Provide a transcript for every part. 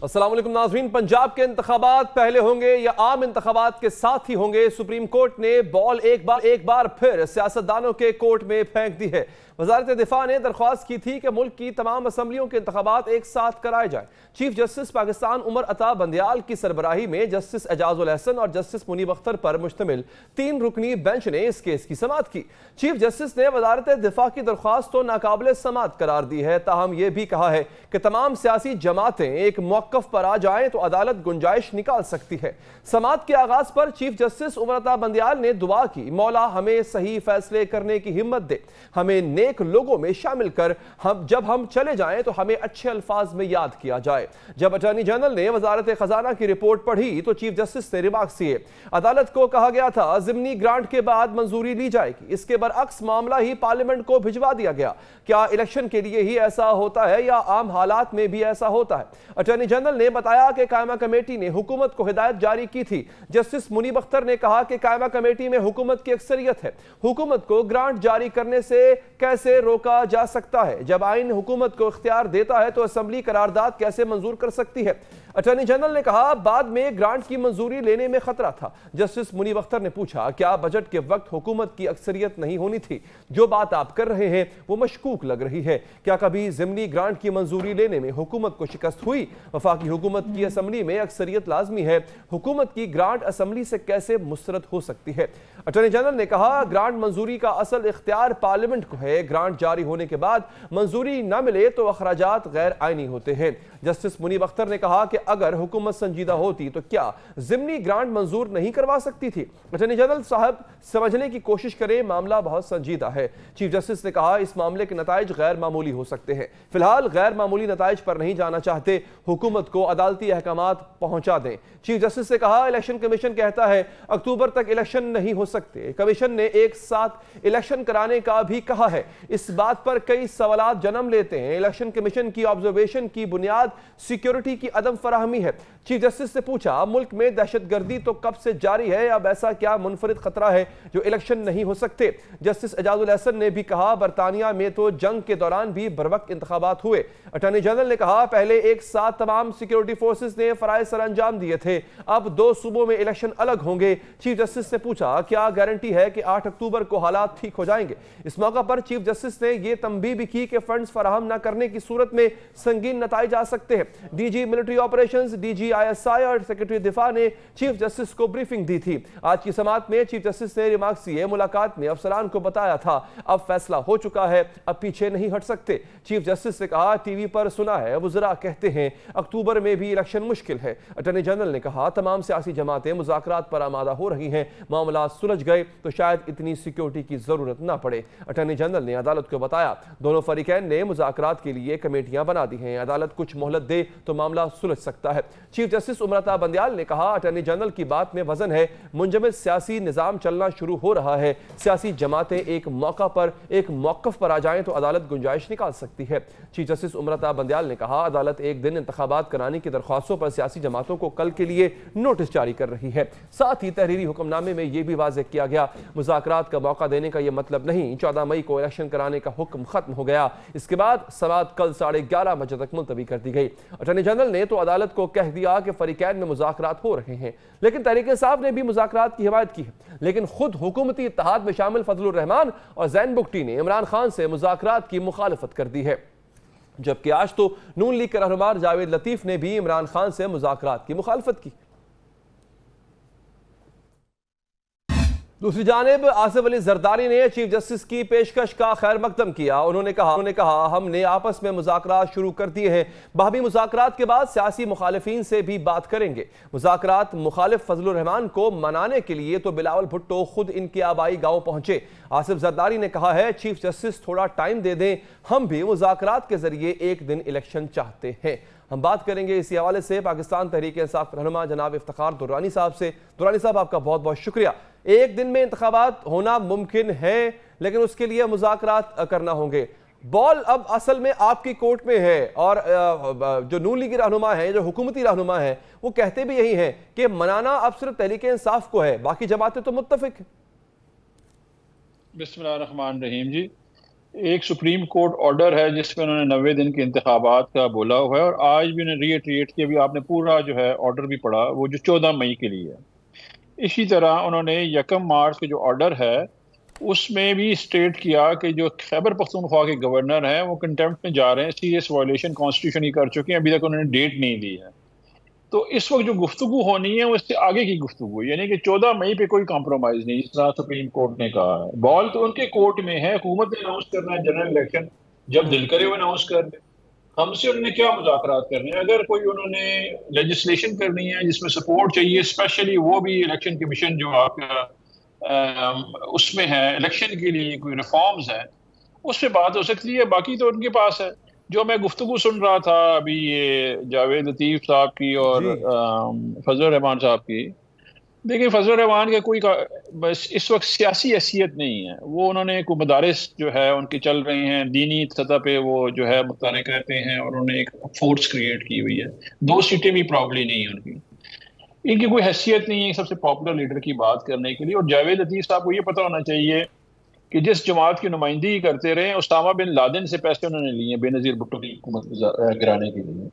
अस्सलाम वालेकुम नाज़रीन। पंजाब के इंतखाबात पहले होंगे या आम इंतखाबात के साथ ही होंगे? सुप्रीम कोर्ट ने बॉल एक बार फिर सियासतदानों के कोर्ट में फेंक दी है। वजारत दिफा ने दरख्वास्त की थी कि मुल्क की तमाम असम्बलियों के इंतखाबात एक साथ कराए जाएं। चीफ जस्टिस पाकिस्तान उमर अता बंदियाल की सरबराही में जस्टिस एजाजुल अहसन और जस्टिस मुनीब अख्तर पर मुश्तमिल 3 रुकनी बेंच ने इस केस की समाअत की। चीफ जस्टिस ने वजारत दिफा की दरख्वास्त तो नाकाबिल समाअत करार दी है, ताहम यह भी कहा है कि तमाम सियासी जमातें एक मौक़िफ़ पर आ जाएं तो अदालत गुंजाइश निकाल सकती है। समाअत के आगाज पर चीफ जस्टिस उमर अता बंदियाल ने दुआ की, मौला हमें सही फैसले करने की हिम्मत दे, हमें नेक लोगों में शामिल कर, जब हम चले जाएं तो हमें अच्छे अल्फाज में याद किया जाए। जब अटॉर्नी जनरल ने वजारत खजाना की रिपोर्ट पढ़ी तो चीफ जस्टिस ने रिमार्क्स दिए। अदालत को कहा गया था जिमनी ग्रांट के बाद मंजूरी ली जाएगी, इसके बरअक्स मामला ही पार्लियामेंट को भिजवा दिया गया। क्या इलेक्शन के लिए ही ऐसा होता है या आम हालात में भी ऐसा होता है? अटॉर्नी जनरल ने बताया कि कायमा कमेटी ने हुकूमत को हिदायत जारी की थी। जस्टिस मुनीब अख्तर ने कहा कि कायमा कमेटी में हुकूमत की अक्सरियत है, हुकूमत को ग्रांट जारी करने से कैसे रोका जा सकता है? जब आइन हुकूमत को इख्तियार देता है तो असेंबली करारदाद कैसे मंजूर कर सकती है? अटॉर्नी जनरल ने कहा बाद में ग्रांट की मंजूरी लेने में खतरा था। जस्टिस मुनीब अख्तर ने पूछा क्या बजट के वक्त हुकूमत की अक्सरियत नहीं होनी थी? जो बात आप कर रहे हैं वो मशकूक लग रही है। क्या कभी जिमनी ग्रांट की मंजूरी लेने में हुकूमत को शिकस्त हुई? वफाकी हुकूमत की असेंबली में अक्सरियत लाजमी है, हुकूमत की ग्रांट असेंबली से कैसे मुस्तरद हो सकती है? अटॉर्नी जनरल ने कहा ग्रांट मंजूरी का असल इख्तियार पार्लियामेंट को है। ग्रांट जारी होने के बाद मंजूरी न मिले तो अखराजात गैर आइनी होते हैं। जस्टिस मुनीब अख्तर ने कहा कि अगर हुकूमत संजीदा होती तो क्या जिमनी ग्रांट मंजूर नहीं करवा सकती थी? अटॉर्नी जनरल साहब समझने की कोशिश करें, मामला बहुत संजीदा है। चीफ जस्टिस ने कहा इस मामले के नताइज गैर मामूली हो सकते हैं, फिलहाल गैर मामूली नताइज पर नहीं जाना चाहते, हुकूमत को अदालती अहकामात पहुंचा दें। चीफ जस्टिस ने कहा इलेक्शन कमीशन कहता है अक्टूबर तक इलेक्शन नहीं हो सकते। कमीशन ने एक साथ इलेक्शन कराने का भी कहा है। इस बात पर कई सवालात जन्म लेते हैं। इलेक्शन कमीशन की ऑब्जर्वेशन की बुनियाद सिक्योरिटी की अदम फराहमी है। चीफ जस्टिस ने पूछा मुल्क में दहशतगर्दी तो कब से जारी है, अब ऐसा क्या मुनफरिद खतरा है जो इलेक्शन नहीं हो सकते? जस्टिस एजाजुल अहसन ने भी कहा बरतानिया में तो जंग के दौरान भी बरवक्त इंतखाबात हुए। अटॉर्नी जनरल ने कहा पहले एक साथ तमाम सिक्योरिटी फोर्सेस ने फराइज सर अंजाम दिए थे, अब 2 सूबों में इलेक्शन अलग होंगे। चीफ जस्टिस ने पूछा क्या गारंटी है कि 8 अक्टूबर को हालात ठीक हो जाएंगे? इस मौका पर चीफ जस्टिस ने यह तंबीह भी की कि फंड्स फराहम न करने की सूरत में संगीन नताइज आ सकते हैं। DG military operations, DG ISI और सेक्रेटरी दिफा ने चीफ जस्टिस को ब्रीफिंग दी थी। आज की समाअत में चीफ जस्टिस ने रिमार्क्स दिए, मुलाकात में अफसरान को बताया था अब फैसला हो चुका है, अब पीछे नहीं हट सकते। चीफ जस्टिस ने कहा टीवी पर सुना है वुज़रा कहते हैं अक्टूबर में भी इलेक्शन मुश्किल है। अटॉर्नी जनरल ने कहा तमाम सियासी जमातें मुज़ाकरात पर आमादा हो रही हैं, मामला सुलझ गए तो शायद इतनी सिक्योरिटी की जरूरत ना पड़े। अटॉर्नी जनरल ने अदालत को बताया दोनों फरीकैन ने मुज़ाकरात के लिए कमेटियां बना दी हैं, अदालत कुछ मोहलत दे तो मामला सुलझ सकता है। चीफ जस्टिस उमर अता बंदियाल ने कहा अटॉर्नी जनरल की बात में वजन है, मुंजमद सियासी निजाम चलना शुरू हो रहा है, सियासी जमातें एक मौका पर एक मौक़िफ़ पर आ जाएं तो अदालत गुंजाइश निकाल सकती है। चीफ जस्टिस उमर अता बंदियाल ने कहा अदालत एक दिन इंतखाबात कराने की दरख्वास्तों पर सियासी जमातों को कल के लिए नोटिस जारी कर रही है। साथ ही तहरीरी हुक्मनामे में यह भी वाज़ेह किया गया मुज़ाकरात का मौका देने का यह मतलब नहीं 14 मई को इलेक्शन कराने का हुक्म खत्म हो गया। इसके बाद समाअत कल 11:30 बजे तक मुलतवी कर दी गई। अटॉर्नी जनरल ने तो अदालत को कह दिया कि फरीकैन में मुज़ाकरात हो रहे हैं, लेकिन तहरीक इंसाफ ने भी मुज़ाकरात की हिमायत की है, लेकिन खुद हुकूमती इत्तेहाद में शामिल फजलुर रहमान और जैन बुगटी ने इमरान खान से मुज़ाकरात की मुखालफत कर दी है। जबकि आज तो नून लीग के रहनुमा जावेद लतीफ ने भी इमरान खान से मुज़ाकरात की मुखालफत की। दूसरी जानिब आसिफ अली जरदारी ने चीफ जस्टिस की पेशकश का खैर मकदम किया। उन्होंने कहा हमने आपस में मुज़ाकरात शुरू कर दिए हैं, बाहमी मुज़ाकरात के बाद सियासी मुखालिफिन से भी बात करेंगे। मुज़ाकरात मुखालिफ फजलुर रहमान को मनाने के लिए तो बिलावल भुट्टो खुद इनके आबाई गांव पहुंचे। आसिफ जरदारी ने कहा है चीफ जस्टिस थोड़ा टाइम दे दें, हम भी मुज़ाकरात के जरिए एक दिन इलेक्शन चाहते हैं। हम बात करेंगे इसी हवाले से पाकिस्तान तहरीक इंसाफ रहनुमा जनाब इफ्तिखार दुर्रानी साहब से। दुर्रानी साहब आपका बहुत बहुत शुक्रिया। एक दिन में इंतखाबात होना मुमकिन है, लेकिन उसके लिए मुज़ाकरात करना होंगे। बॉल अब असल में आपकी कोर्ट में है और जो नून लीगी रहनुमा है, जो हुकूमती रहनुमा है, वो कहते भी यही हैं कि मनाना अब सिर्फ तहरीक इंसाफ को है, बाकी जमातें तो मुत्तफिक हैं। बिस्मिल्लाहिर्रहमानिर्रहीम जी, एक सुप्रीम कोर्ट ऑर्डर है जिसमें उन्होंने 90 दिन के इंतखाबात का बोला हुआ है, और आज भी उन्होंने रीइटरेट किया। अभी आपने पूरा जो है ऑर्डर भी पढ़ा, वो जो 14 मई के लिए है। इसी तरह उन्होंने 1 मार्च के जो ऑर्डर है उसमें भी स्टेट किया कि जो खैबर पख्तूनख्वा के गवर्नर हैं वो कंटेम्प्ट में जा रहे हैं, सीरियस वायलेशन कॉन्स्टिट्यूशन की कर चुके हैं, अभी तक उन्होंने डेट नहीं दी है। तो इस वक्त जो गुफ्तगू होनी है वो इससे आगे की गुफ्तगू है, यानी कि 14 मई पे कोई कॉम्प्रोमाइज नहीं, जिस तरह सुप्रीम कोर्ट ने कहा है। बॉल तो उनके कोर्ट में है, हुकूमत ने अनाउंस करना है जनरल इलेक्शन, जब दिल करे वो अनाउंस कर ले। हमसे उन्होंने क्या मुज़ाकरात करने हैं? अगर कोई उन्होंने लेजिस्लेशन करनी है जिसमें सपोर्ट चाहिए, स्पेशली वो भी इलेक्शन कमीशन जो आपका उसमें है, इलेक्शन के लिए कोई रिफॉर्म्स है, उस पर बात हो सकती है। बाकी तो उनके पास है। जो मैं गुफ्तगू सुन रहा था अभी, ये जावेद लतीफ़ साहब की और जी। फजल रहमान साहब की। देखिए, फजल रहमान के बस इस वक्त सियासी हैसियत नहीं है। वो उन्होंने कोई मदारिस जो है उनके चल रहे हैं, दीनी सतह पे वो जो है मुताले कहते हैं, और उन्होंने एक फोर्स क्रिएट की हुई है। 2 सीटें भी प्रॉब्ली नहीं है उनकी। इनकी कोई हैसियत नहीं है सबसे पॉपुलर लीडर की बात करने के लिए। और जावेद लतीफ़ साहब को ये पता होना चाहिए कि जिस जमात की नुमाइंदगी करते रहे, उसामा बिन लादेन से पैसे उन्होंने लिए बेनजीर भुट्टो की हुकूमत गिराने के लिए।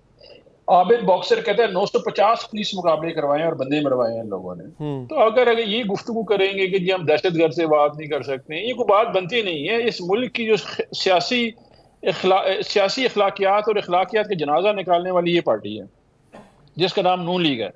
आबिद बॉक्सर कहता है 950 पुलिस मुकाबले करवाए और बंदे मरवाए हैं इन लोगों ने। हम्म। तो अगर ये गुफ्तगू करेंगे कि जी हम दहशतगर्द से बात नहीं कर सकते, ये कोई बात बनती नहीं है। इस मुल्क की जो सियासी अखलाकियात और अखलाकियात के जनाजा निकालने वाली ये पार्टी है जिसका नाम नून लीग है।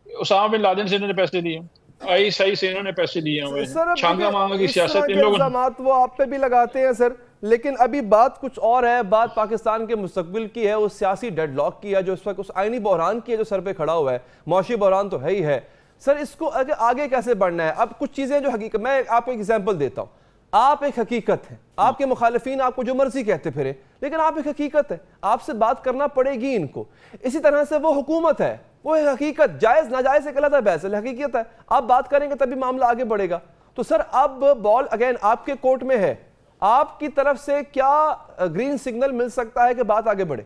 उसामा बिन लादेन से इन्होंने पैसे लिए, आईएसआई से इन्होंने पैसे लिए हुए हैं, सर अब छांगा मांगा देखिए, की इस तरह सियासत इन के लोगों ने। इल्जामात वो आप पे भी लगाते हैं सर, लेकिन अभी बात कुछ और है। बात पाकिस्तान के मुस्तकबिल की है, उस सियासी डेडलॉक की है जो इस वक्त, उस आईनी बहरान की है जो सर पे खड़ा हुआ है। मौशी बहरान तो है ही है सर, इसको आगे कैसे बढ़ना है? अब कुछ चीजें जो हकीकत, मैं आपको एक एग्जाम्पल देता हूं। आप एक हकीकत है, आपके मुखालिफिन आपको जो मर्जी कहते फिरे, लेकिन आप एक हकीकत है, आपसे बात करना पड़ेगी इनको। इसी तरह से वो हुकूमत है, वो एक हकीकत, जायज नाजायज एक अलग बहस है, हकीकत है। आप बात करेंगे तभी मामला आगे बढ़ेगा। तो सर अब बॉल अगेन आपके कोर्ट में है, आपकी तरफ से क्या ग्रीन सिग्नल मिल सकता है कि बात आगे बढ़े?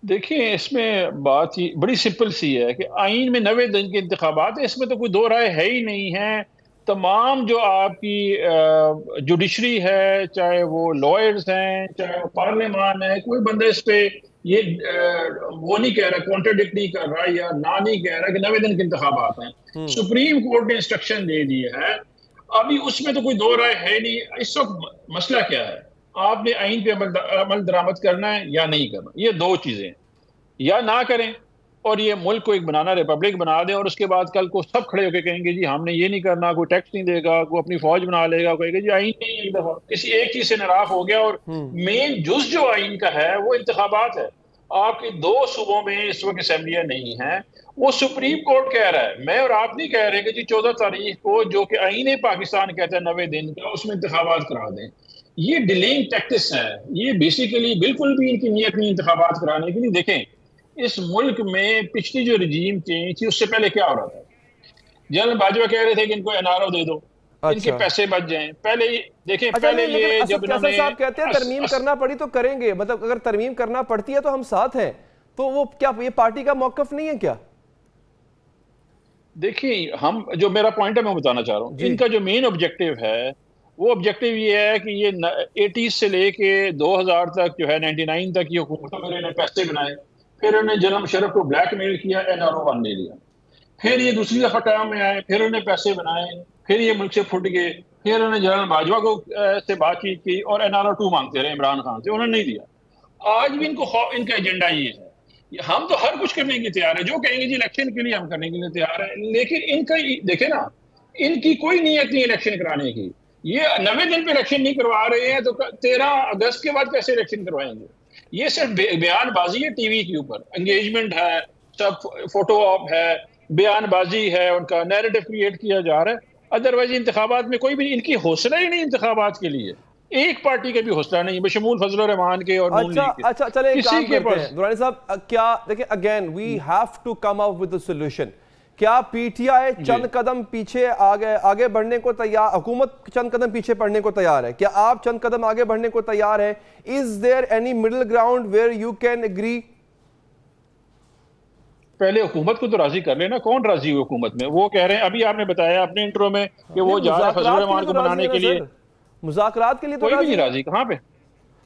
देखिए, इसमें बात ही बड़ी सिंपल सी है कि आइन में 90 दिन के इंतखाबात है, इसमें तो कोई दो राय है ही नहीं है। तमाम जो आपकी जुडिशरी है, चाहे वो लॉयर्स हैं, चाहे वो पार्लियामान है, कोई बंदा इस पे ये वो नहीं कह रहा, कॉन्ट्रडिक्ट नहीं कर रहा या ना नहीं कह रहा कि 90 दिन के इंतखाबात हैं। सुप्रीम कोर्ट ने इंस्ट्रक्शन दे दी है, अभी उसमें तो कोई दो राय है नहीं। इस वक्त मसला क्या है? आपने आइन पे अमल दरामद करना है या नहीं करना, ये दो चीजें। या ना करें और ये मुल्क को एक बनाना रिपब्लिक बना दें, और उसके बाद कल को सब खड़े होकर कहेंगे जी हमने ये नहीं करना, कोई टैक्स नहीं देगा, कोई अपनी फौज बना लेगा, कहेगा जी आइन नहीं, एक दफा किसी एक चीज से नाराज हो गया। और मेन जुज जो आइन का है वो इंतखाबात है। आपके 2 सूबों में इस वक्त असेंबलियां नहीं है, वो सुप्रीम कोर्ट कह रहा है। मैं और आप नहीं कह रहे कि जी 14 तारीख को जो कि आईन पाकिस्तान कहता है 90 दिन का, उसमें इंतखाबात करा दें। ये डिलेइंग टैक्टिस है, ये बेसिकली बिल्कुल भी इनकी नीयत नहीं इंतखाबात कराने की। नहीं, देखें इस मुल्क में पिछली जो रजीम चेंज थी उससे पहले क्या हो रहा था? जनरल बाजवा कह रहे थे कि इनको एनआरओ दे दो, इनके अच्छा पैसे बच जाएं। पहले देखें, अच्छा, पहले नहीं लेकिन ये असद जब कैसर इन्होंने साहब कहते हैं तरमीम करना पड़ी तो करेंगे, मतलब अगर तरमीम करना पड़ती है तो हम साथ हैं। तो वो क्या ये पार्टी का मौकफ नहीं है क्या? देखिए, हम जो मेरा पॉइंट है मैं बताना चाह रहा हूँ। जी। इनका जो मेन ऑब्जेक्टिव है वो ऑब्जेक्टिव ये है कि ये 80s से लेके 2000 तक जो है 99 तक ये हुकूमतों में इन्होंने पैसे बनाए, फिर उन्होंने जनरल मुशर्रफ को ब्लैकमेल किया, एनआरओ 1 ले लिया, फिर ये दूसरी दफा टर्म में आए, फिर उन्हें पैसे बनाए, फिर ये मुल्क से फुट गए, फिर उन्होंने जनरल बाजवा को से बातचीत की और एनआरओ 2 मांगते रहे इमरान खान से, उन्होंने नहीं दिया। आज भी इनका एजेंडा ये है। हम तो हर कुछ करने के लिए तैयार है, जो कहेंगे जी इलेक्शन के लिए हम करने के लिए तैयार है, लेकिन इनका देखे ना, इनकी कोई नीयत नहीं इलेक्शन कराने की। ये 90 दिन पे इलेक्शन नहीं करवा रहे हैं तो 13 अगस्त के बाद कैसे इलेक्शन करवाएंगे? ये सिर्फ बयानबाजी है, टीवी के ऊपर एंगेजमेंट है, सब फोटो ऑप है, बयानबाजी है, उनका नैरेटिव क्रिएट किया जा रहा है। अदरवाइज इंतखाबात में कोई भी इनकी हौसला ही नहीं, इंतखाबात के लिए एक पार्टी के भी हौसला नहीं, बशमूल फजल रहमान के और नून अच्छा लीग के, अच्छा, चले एक काम किसी के करते पास। हैं दुरानी साहब, क्या देखिए again we have to come up with the solution. क्या पीटीआई चंद कदम पीछे आगे बढ़ने को तैयार, हुकूमत चंद कदम पीछे पड़ने को तैयार है? क्या आप चंद कदम आगे बढ़ने को तैयार है? Is there any middle ground where you can agree? पहले हुकूमत को तो राजी कर लेना। कौन राजी हुई हुकूमत में? वो कह रहे हैं, अभी आपने बताया अपने इंट्रो में कि वो जा रहे हैं फजल रहमान को मनाने के लिए। मुज़ाकरात के लिए तो कोई भी राजी नहीं है। राजी, कहाँ पे?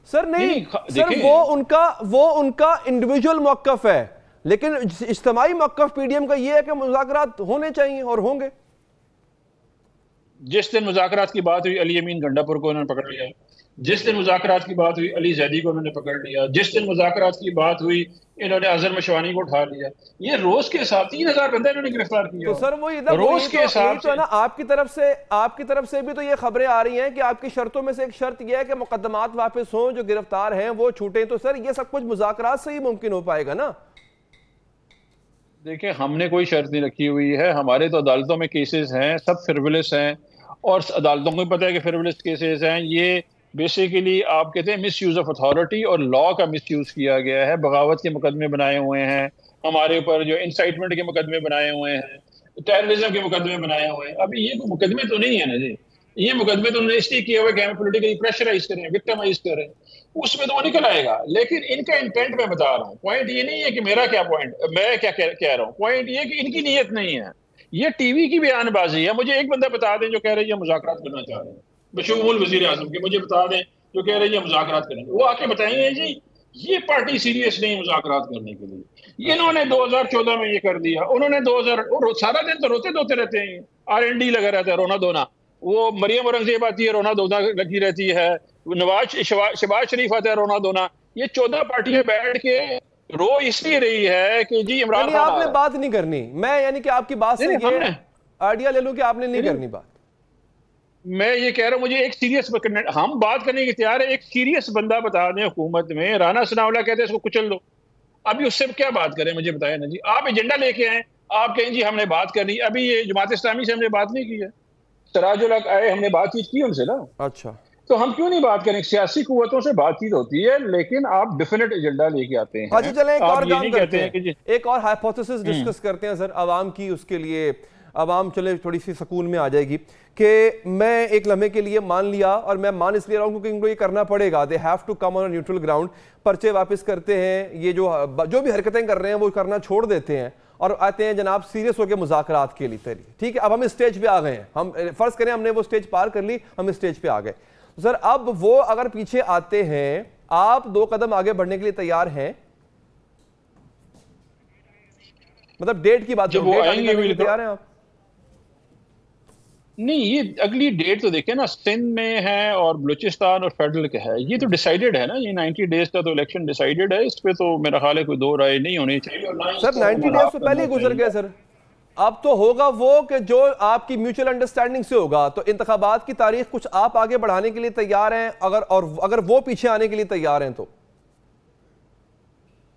सर नहीं, सर देखिए, वो उनका इंडिविजुअल मौक़िफ़ है, लेकिन इज्तिमाई मौक़िफ़ पीडीएम का ये है कि मुज़ाकरात होने चाहिए और होंगे। जिस दिन मुज़ाकरात की बात हुई अली अमीन गंडापुर को उन्होंने पकड़ लिया, जिस दिन मुज़ाकरात की बात हुई अली जैदी को उन्होंने पकड़ लिया, जिस दिन मुज़ाकरात की बात हुई इन्होंने अजहर मशवानी को उठा लिया। ये रोज के साथ 3000 बंदे इन्होंने गिरफ्तार किया। तो सर वो इधर रोज के हिसाब तो है ना, आपकी तरफ से भी तो ये खबरें आ रही हैं कि आपकी शर्तों में से एक शर्त यह है कि मुकदमात वापस हों, जो गिरफ्तार हैं वो छूटें। तो सर ये सब कुछ मुज़ाकरात से ही मुमकिन हो पाएगा ना? देखिए, हमने कोई शर्त नहीं रखी हुई है। हमारे तो अदालतों में केसेस हैं, सब फ्रिवलेस हैं, और अदालतों को भी पता है कि फ्रिवलेस केसेस हैं। ये बेसिकली आप कहते हैं मिस यूज ऑफ अथॉरिटी और लॉ का मिस यूज किया गया है। बगावत के मुकदमे बनाए हुए हैं हमारे ऊपर, जो इंसाइटमेंट के मुकदमे बनाए हुए हैं, टेररिज्म के मुकदमे बनाए हुए हैं। अब ये मुकदमे तो नहीं है ना जी, ये मुकदमे तो उन्होंने इसलिए किए हुए कि हमें पोलिटिकली प्रेशराइज करें, विक्टिमाइज करें, उसमें तो वो निकल आएगा। लेकिन इनका इंटेंट मैं बता रहा हूँ। पॉइंट ये नहीं है कि मेरा क्या पॉइंट, मैं क्या कह रहा हूँ। पॉइंट ये कि इनकी नीयत नहीं है, ये टीवी की बयानबाजी है। मुझे एक बंदा बता दें जो कह रहे हैं मुज़ाकरात करना चाह रहे हैं, बशमूल वजीर आजम के, मुझे बता दें जो कह रहे हैं मुज़ाकरात करेंगे, वो आके बताएंगे जी ये पार्टी सीरियस नहीं मुज़ाकरात करने के लिए। इन्होंने 2014 में ये कर दिया, उन्होंने 2000 सारा दिन तो रोते धोते रहते हैं, R&D लगा रहता है, रोना धोना। वो मरियम औरंगजेब आती है, रोना धोना लगी रहती है, शहबाज शरीफ आता है, रोना धोना। ये 14 पार्टियां बैठ के रो इसलिए रही है कि जी इमरान खान आपने बात नहीं करनी, मैं यानी कि आपकी बात से ये आइडिया ले लूं कि आपने नहीं करनी बात। मैं ये कह रहा हूं मुझे एक सीरियस, हम बात करने की तैयार है। एक सीरियस बंदा बता दें हुकूमत में, राना सनाउल्लाह कहते हैं इसको कुचल दो। अभी उससे क्या बात करें, मुझे बताया ना जी। आप एजेंडा लेके आए, आप कहें जी हमने बात करनी। अभी ये जमात इस्लामी से हमने बात नहीं की है, सराजुल हक आए, हमने बातचीत की उनसे ना। अच्छा, तो हम क्यों नहीं बात करें? सियासी कुव्वतों से बातचीत होती है, लेकिन आप डिफिनेट एजेंडा लेके आते हैं। अच्छा चलें, एक और काम करते हैं, कि एक और हाइपोथेसिस डिस्कस करते हैं सर आवाम की। उसके लिए आवाम चले थोड़ी सी सुकून में आ जाएगी कि मैं एक लम्हे के लिए मान लिया, और मैं मान इसलिए रहा हूँ क्योंकि इनको ये करना पड़ेगा, they have to come on neutral ground. पर्चे वापस करते हैं, ये जो भी हरकतें कर रहे हैं वो करना छोड़ देते हैं और आते हैं जनाब सीरियस होकर मुज़ाकरात के लिए। ठीक है, अब हम इस स्टेज पे आ गए हैं, हम फर्ज करें हमने वो स्टेज पार कर ली, हम इस स्टेज पे आ गए। सर अब वो अगर पीछे आते हैं, आप 2 कदम आगे बढ़ने के लिए तैयार हैं? मतलब डेट की बात, जब वो आएंगे तैयार हैं आप? नहीं, ये अगली डेट तो देखें ना, सिंध में है और बलूचिस्तान और फेडरल का है, ये तो डिसाइडेड है ना। ये 90 डेज का तो इलेक्शन डिसाइडेड है, इस पे तो मेरा ख्याल है कोई दो राय नहीं होनी चाहिए। सर 90 डेज तो पहले ही गुजर गए सर, अब तो होगा वो कि जो आपकी म्यूचुअल अंडरस्टैंडिंग से होगा। तो इंतखाबात की तारीख कुछ आप आगे बढ़ाने के लिए तैयार हैं, अगर वो पीछे आने के लिए तैयार हैं तो?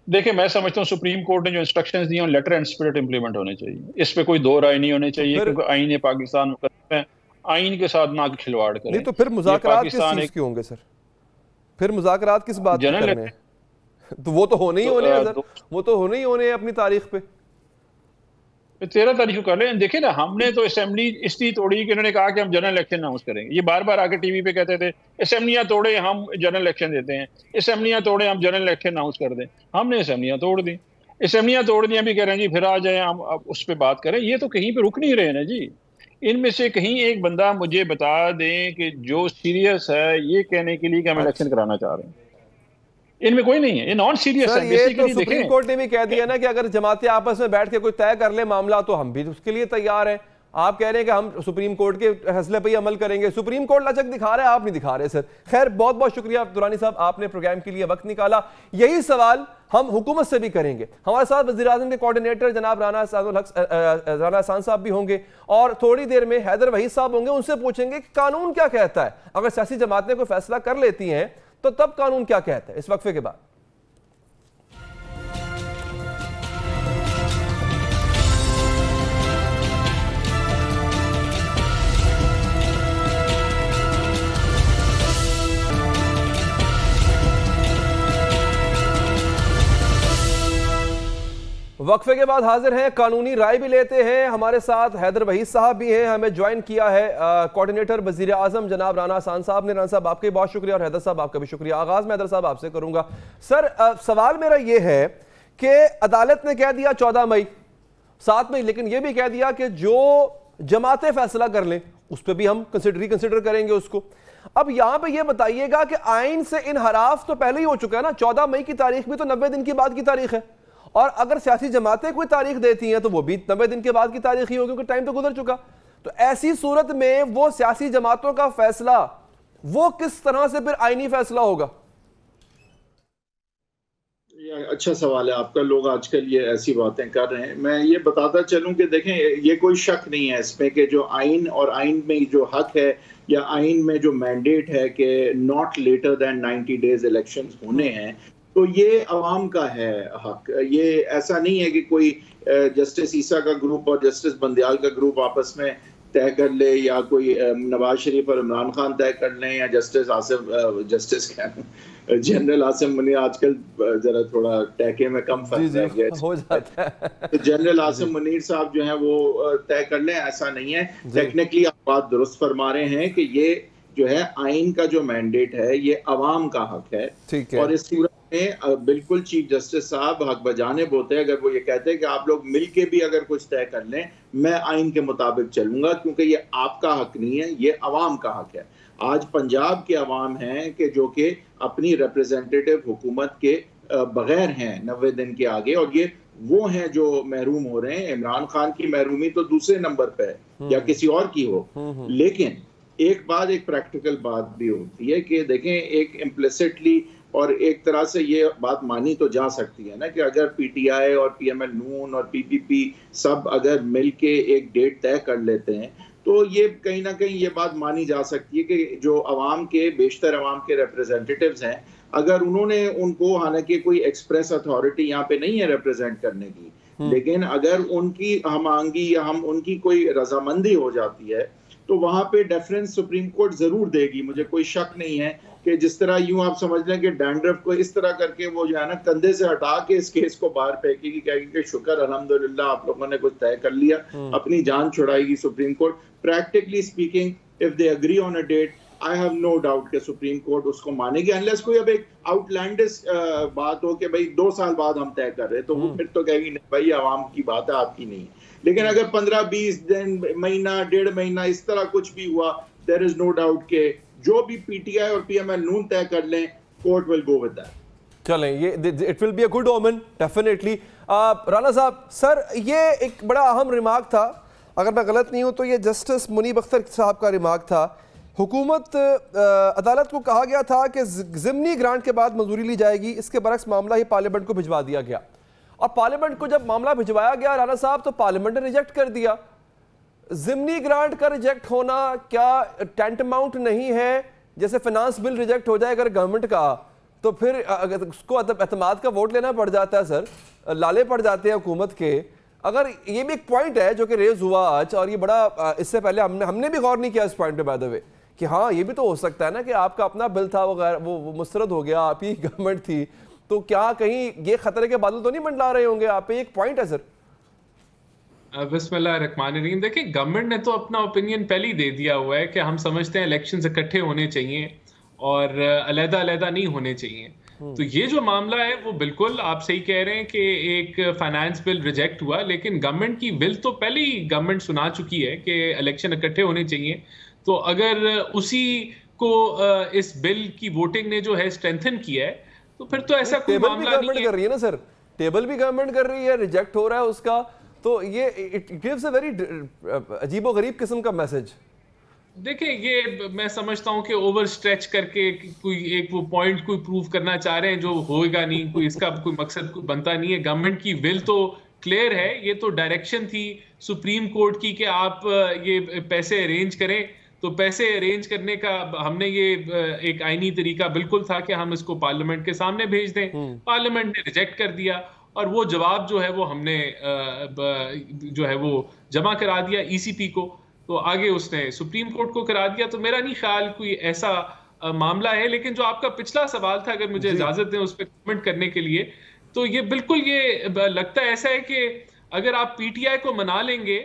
देखिए, मैं समझता हूँ सुप्रीम कोर्ट ने जो इंस्ट्रक्शंस दी हैं लेटर एंड स्पिरिट इंप्लीमेंट होने चाहिए, इस पे कोई दो राय नहीं होनी चाहिए, क्योंकि आईन पाकिस्तान में आईन के साथ ना खिलवाड़ करें। नहीं तो फिर मुज़ाकरात किस चीज़ के होंगे सर? फिर मुज़ाकरात किस बात के करने हैं? तो वो तो होने ही होने हैं सर, वो तो होने ही होने हैं अपनी तारीख पे। 13 तारीख को कर लें। देखिए ना, हमने तो असेंबली इसलिए तोड़ी कि इन्होंने कहा कि हम जनरल इलेक्शन अनाउंस करेंगे। ये बार बार आके टीवी पे कहते थे असेंबलियां तोड़े हम जनरल इलेक्शन देते हैं, असेंबलियां तोड़े हम जनरल इलेक्शन अनाउंस कर दें। हमने असेंबलियां तोड़ दी, असेंबलियां तोड़ दी, अभी कह रहे हैं जी फिर आ जाए हम अब उस पर बात करें। ये तो कहीं पर रुक नहीं रहे ना जी। इनमें से कहीं एक बंदा मुझे बता दें कि जो सीरियस है ये कहने के लिए कि हम इलेक्शन कराना चाह रहे हैं, इनमें कोई नहीं है, ये नॉन सीरियस है। ये तो सुप्रीम कोर्ट ने भी कह दिया ना कि अगर जमातें आपस में बैठ के कोई तय कर ले मामला तो हम भी उसके लिए तैयार हैं। आप कह रहे हैं कि हम सुप्रीम कोर्ट के फैसले पर ही अमल करेंगे, सुप्रीम कोर्ट लचक दिखा रहा है, आप नहीं दिखा रहे सर। खैर बहुत बहुत शुक्रिया दुरानी साहब, आपने प्रोग्राम के लिए वक्त निकाला। यही सवाल हम हुकूमत से भी करेंगे। हमारे साथ वज़ीर आज़म के कोऑर्डिनेटर जनाब राना एहसान साहब भी होंगे और थोड़ी देर में हैदर वहीद साहब होंगे, उनसे पूछेंगे कि कानून क्या कहता है। अगर सियासी जमातें कोई फैसला कर लेती हैं तो तब कानून क्या कहता है। इस वक्फे के बाद वक्फे के बाद हाजिर हैं, कानूनी राय भी लेते हैं। हमारे साथ हैदर वहीद साहब भी हैं, हमें ज्वाइन किया है कोऑर्डिनेटर वजीर आजम जनाब राना एहसान साहब ने। राना साहब आपके बहुत शुक्रिया और हैदर साहब आपका भी शुक्रिया। आगाज में हैदर साहब आपसे करूंगा। सर सवाल मेरा ये है कि अदालत ने कह दिया 14 मई 7 मई, लेकिन यह भी कह दिया कि जो जमातें फैसला कर लें उस पर भी हम रिकंसिडर करेंगे उसको। अब यहां पे ये बताइएगा कि आइन से इनहराफ तो पहले ही हो चुका है ना, 14 मई की तारीख भी तो 90 दिन की बाद की तारीख है, और अगर सियासी जमातें कोई तारीख देती हैं तो वो भी 90 दिन के बाद की तारीख ही होगी, क्योंकि टाइम तो गुजर चुका। तो ऐसी सूरत में वो सियासी जमातों का फैसला वो किस तरह से फिर आईनी फैसला होगा? अच्छा सवाल है आपका। लोग आजकल ये ऐसी बातें कर रहे हैं। मैं ये बताता चलूं कि देखें, ये कोई शक नहीं है इसमें कि जो आइन और आइन में जो हक है या आइन में जो मैंडेट है कि not later than 90 days elections होने हैं, तो ये अवाम का है हक। ये ऐसा नहीं है कि कोई जस्टिस ईसा का ग्रुप और जस्टिस बंदयाल का ग्रुप आपस में तय कर ले, या कोई नवाज शरीफ और इमरान खान तय कर लें, या जस्टिस जनरल आसिम मुनीर, आजकल जरा थोड़ा टैके में कम फंस हो जाता है, तो जनरल आसिम मुनीर साहब जो हैं वो तय कर लें, ऐसा नहीं है। टेक्निकली आप बात दुरुस्त फरमा रहे हैं कि ये जो है आइन का जो मैंडेट है ये अवाम का हक है, और इस सूरत में बिल्कुल चीफ जस्टिस साहब हक बजानिब होते हैं अगर वो ये कहते हैं कि आप लोग मिल के भी अगर कुछ तय कर लें, मैं आइन के मुताबिक चलूंगा, क्योंकि ये आपका हक नहीं है, ये अवाम का हक है। आज पंजाब के अवाम हैं कि जो कि अपनी रिप्रेजेंटेटिव हुकूमत के बगैर हैं 90 दिन के आगे, और ये वो हैं जो महरूम हो रहे हैं। इमरान खान की महरूमी तो दूसरे नंबर पे है या किसी और की हो, लेकिन एक प्रैक्टिकल बात भी होती है कि देखें, एक इम्प्लिसिटली और एक तरह से ये बात मानी तो जा सकती है ना कि अगर पीटीआई और पीएमएल नून और पीपीपी सब अगर मिलके एक डेट तय कर लेते हैं, तो ये कहीं ना कहीं ये बात मानी जा सकती है कि जो अवाम के बेशतर अवाम के रिप्रेजेंटेटिव्स हैं, अगर उन्होंने उनको, हालांकि कोई एक्सप्रेस अथॉरिटी यहाँ पे नहीं है रिप्रेजेंट करने की, लेकिन अगर उनकी हमआंगी या हम उनकी कोई रजामंदी हो जाती है, तो वहां पे डेफरेंस सुप्रीम कोर्ट जरूर देगी। मुझे कोई शक नहीं है कि जिस तरह यूं आप समझ लें कि डैंड्रफ को इस तरह करके वो जो है ना कंधे से हटा के इस केस को बाहर फेंकेगी, कहेगी कि शुक्र अल्हम्दुलिल्लाह आप लोगों ने कुछ तय कर लिया, अपनी जान छुड़ाएगी Supreme Court. Practically speaking, if they agree on a date, I have no doubt कि सुप्रीम कोर्ट उसको मानेगी, अनलेस कोई अब एक आउटलैंडिश बात हो कि भाई 2 साल बाद हम तय कर रहे हैं, तो वो फिर तो कहेगी नहीं भाई आवाम की बात है, आपकी नहीं। लेकिन अगर 15-20 दिन, महीना, 1.5 महीना इस तरह कुछ भी हुआ, देयर इज नो डाउट के जो भी पीटीआई और पीएमएल नून तय कर लें, court will go with that. चलें, ये it will be a good omen definitely. Rana साहब, सर ये एक बड़ा अहम रिमार्क था, अगर मैं गलत नहीं हूं तो ये जस्टिस मुनीब अख्तर साहब का रिमार्क था। हुकूमत अदालत को कहा गया था कि ज़िमनी ग्रांट के बाद मंजूरी ली जाएगी, इसके बरक्स मामला ही पार्लियामेंट को भिजवा दिया गया, और पार्लियामेंट को जब मामला भिजवाया गया राना साहब, तो पार्लियामेंट ने रिजेक्ट कर दिया। ज़िमनी ग्रांट का रिजेक्ट होना क्या टेंटमाउंट नहीं है जैसे फाइनेंस बिल रिजेक्ट हो जाए अगर गवर्नमेंट का, तो फिर अगर उसको एतमाद का वोट लेना पड़ जाता है सर, लाले पड़ जाते हैं हुकूमत के। अगर ये भी एक पॉइंट है जो कि रेज हुआ आज, और ये बड़ा इससे पहले हमने भी गौर नहीं किया इस पॉइंट पे बाय द वे, कि हाँ ये भी तो हो सकता है ना कि आपका अपना बिल था, वो मुस्तरद हो गया, आप ही गवर्नमेंट थी, तो क्या कहीं ये खतरे के बादल तो नहीं मंडला रहे होंगे आप पे? एक पॉइंट है सर। बिस्मिल्लाहिर्रहमानिर्रहीम। देखिए, गवर्नमेंट ने तो अपना ओपिनियन पहले ही दे दिया हुआ है कि हम समझते हैं इलेक्शंस इकट्ठे होने चाहिए और अलग-अलग नहीं होने चाहिए। तो ये जो मामला है वो बिल्कुल आप सही कह रहे हैं कि एक फाइनेंस बिल रिजेक्ट हुआ, लेकिन गवर्नमेंट की बिल तो पहले ही गवर्नमेंट सुना चुकी है कि इलेक्शन इकट्ठे होने चाहिए। तो अगर उसी को इस बिल की वोटिंग ने जो है स्ट्रेंथन किया है, तो फिर तो ऐसा कोई मामला नहीं है। कर रही है ना सर, टेबल भी गवर्नमेंट कर रही है, रिजेक्ट हो रहा है उसका, तो ये इट गिव्स अ वेरी अजीबो-गरीब किस्म का मैसेज। देखिए, ये मैं समझता हूं कि ओवर स्ट्रेच करके कोई एक वो पॉइंट कोई प्रूव करना चाह रहे हैं जो होएगा नहीं, कोई इसका कोई मकसद कोई बनता नहीं है। गवर्नमेंट की विल तो क्लियर है, ये तो डायरेक्शन थी सुप्रीम कोर्ट की कि आप ये पैसे अरेंज करें, तो पैसे अरेंज करने का हमने ये एक आईनी तरीका बिल्कुल था कि हम इसको पार्लियामेंट के सामने भेज दें। पार्लियामेंट ने रिजेक्ट कर दिया, और वो जवाब जो है वो हमने जो है वो जमा करा दिया ईसीपी को, तो आगे उसने सुप्रीम कोर्ट को करा दिया। तो मेरा नहीं ख्याल कोई ऐसा मामला है। लेकिन जो आपका पिछला सवाल था, अगर मुझे इजाजत दें उस पर कमेंट करने के लिए, तो ये बिल्कुल ये लगता है ऐसा है कि अगर आप पीटीआई को मना लेंगे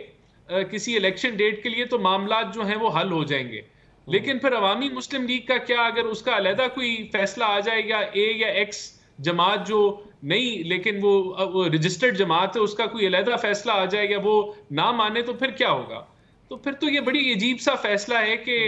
किसी इलेक्शन डेट के लिए, तो मामला जो हैं वो हल हो जाएंगे। लेकिन फिर अवामी मुस्लिम लीग का क्या, अगर उसका अलहदा कोई फैसला आ जाएगा, ए या एक्स जमात जो नहीं लेकिन वो रजिस्टर्ड जमात है, उसका कोई अलहदा फैसला आ जाएगा, वो ना माने, तो फिर क्या होगा? तो फिर तो ये बड़ी अजीब सा फैसला है कि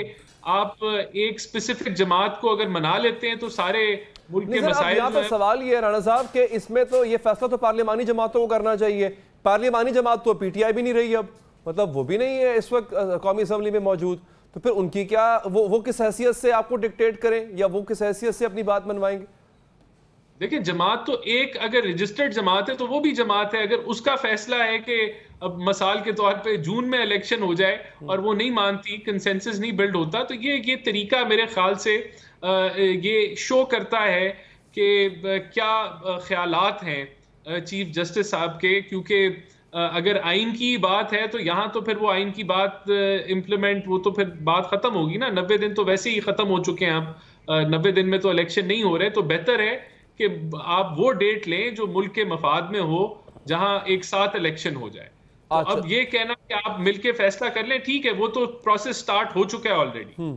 आप एक स्पेसिफिक जमात को अगर मना लेते हैं तो सारे मुल्क के मसाइल। यहाँ तो सवाल ये है राणा साहब कि इसमें तो ये फैसला तो पार्लियामानी जमातों को करना चाहिए। पार्लियामानी जमात तो पीटीआई भी नहीं रही अब, मतलब वो भी नहीं है इस वक्त कौमी असम्बली में मौजूद, तो फिर उनकी क्या वो किस हैसियत से आपको डिक्टेट करें या वो किस हैसियत से अपनी बात मनवाएंगे? देखिए जमात तो एक अगर रजिस्टर्ड जमात है तो वो भी जमात है। अगर उसका फैसला है कि अब मसाल के तौर पे जून में इलेक्शन हो जाए और वो नहीं मानती, कंसेंसस नहीं बिल्ड होता, तो ये तरीका मेरे ख्याल से ये शो करता है कि क्या ख्यालात हैं चीफ जस्टिस साहब के। क्योंकि अगर आइन की बात है तो यहाँ तो फिर वो आइन की बात इम्प्लीमेंट, वो तो फिर बात खत्म होगी ना। 90 दिन तो वैसे ही खत्म हो चुके हैं, अब 90 दिन में तो इलेक्शन नहीं हो रहे। तो बेहतर है कि आप वो डेट लें जो मुल्क के मफाद में हो, जहां एक साथ इलेक्शन हो जाए। तो अब ये कहना कि आप मिलके फैसला कर लें, ठीक है, वो तो प्रोसेस स्टार्ट हो चुका है ऑलरेडी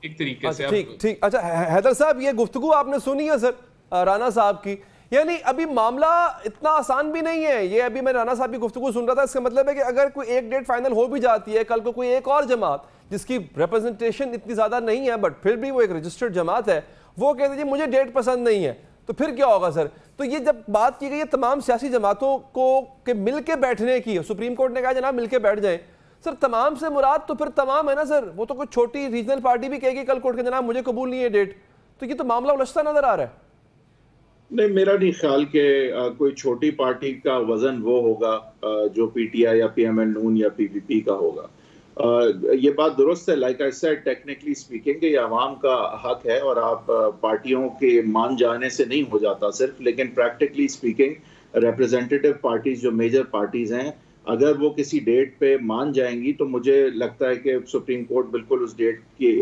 एक तरीके से। ठीक। अच्छा हैदर साहब, ये गुफ्तगू आपने सुनी है सर राणा साहब की, यानी अभी मामला इतना आसान भी नहीं है ये। अभी मैं राणा साहब की गुफ्तगू सुन रहा था, इसका मतलब है कि अगर कोई एक डेट फाइनल हो भी जाती है, कल को कोई एक और जमात जिसकी रिप्रेजेंटेशन इतनी ज्यादा नहीं है बट फिर भी वो एक रजिस्टर्ड जमात है, वो कहते हैं मुझे डेट पसंद नहीं है, तो फिर क्या होगा सर? तो ये जब बात की गई है तमाम सियासी जमातों को के मिल के बैठने की, सुप्रीम कोर्ट ने कहा जनाब मिल के बैठ जाएं, सर तमाम से मुराद तो फिर तमाम है ना सर? वो तो कोई छोटी रीजनल पार्टी भी कहेगी कल कोर्ट के जनाब मुझे कबूल नहीं है डेट, तो ये तो मामला उलझता नजर आ रहा है। नहीं, मेरा नहीं ख्याल कि कोई छोटी पार्टी का वजन वो होगा जो पीटीआई या पीएमएल नून या पीपीपी का होगा। ये बात दुरुस्त है, like I said, technically speaking ये अवाम का हक है और आप पार्टियों के मान जाने से नहीं हो जाता सिर्फ, लेकिन प्रैक्टिकली स्पीकिंग रिप्रेजेंटेटिव पार्टीज जो मेजर पार्टीज हैं, अगर वो किसी डेट पे मान जाएंगी तो मुझे लगता है कि सुप्रीम कोर्ट बिल्कुल उस डेट की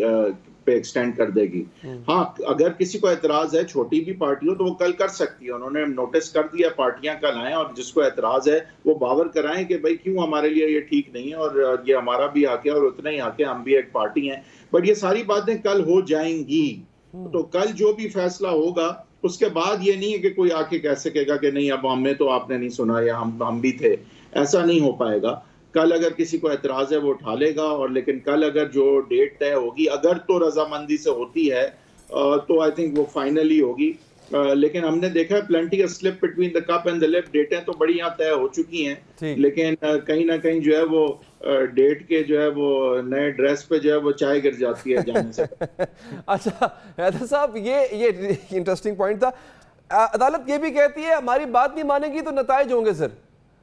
पे एक्सटेंड कर देगी। हाँ, अगर किसी को एतराज है, छोटी भी पार्टी हो, तो वो कल कर सकती है। उन्होंने नोटिस कर दिया, पार्टियां कल आएं और जिसको एतराज है वो बावर कराएं कि भाई क्यों हमारे लिए ये ठीक नहीं है और ये हमारा भी हक है और उतना ही हक है, हम भी एक पार्टी हैं। बट ये सारी बातें कल हो जाएंगी। तो कल जो भी फैसला होगा उसके बाद ये नहीं है कि कोई आके कह सकेगा कि नहीं अब हमें तो आपने नहीं सुना या हम भी थे, ऐसा नहीं हो पाएगा। कल अगर किसी को एतराज है वो उठा लेगा, और लेकिन कल अगर जो डेट तय होगी, अगर तो रजामंदी से होती है तो आई थिंक वो फाइनली होगी। लेकिन हमने देखा है plenty of slip between the cup and the lip. डेटें तो बड़ी यहाँ तय हो चुकी हैं, लेकिन कहीं ना कहीं जो है वो डेट के जो है वो नए ड्रेस पे जो है वो चाय गिर जाती है जाने से। अच्छा हैदर साहब, ये इंटरेस्टिंग पॉइंट था। अदालत ये भी कहती है हमारी बात नहीं मानेगी तो नताइज होंगे सर।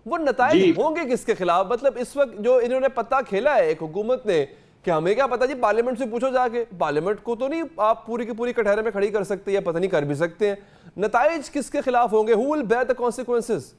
वो नताइज होंगे किसके खिलाफ? मतलब इस वक्त जो इन्होंने पता खेला है एक हुकूमत ने कि हमें क्या पता जी, पार्लियामेंट से पूछो जाके। पार्लियामेंट को तो नहीं आप पूरी की पूरी कटहरे में खड़ी कर सकते, या पता नहीं कर भी सकते हैं। नताइज किसके खिलाफ होंगे? Who will bear the consequences?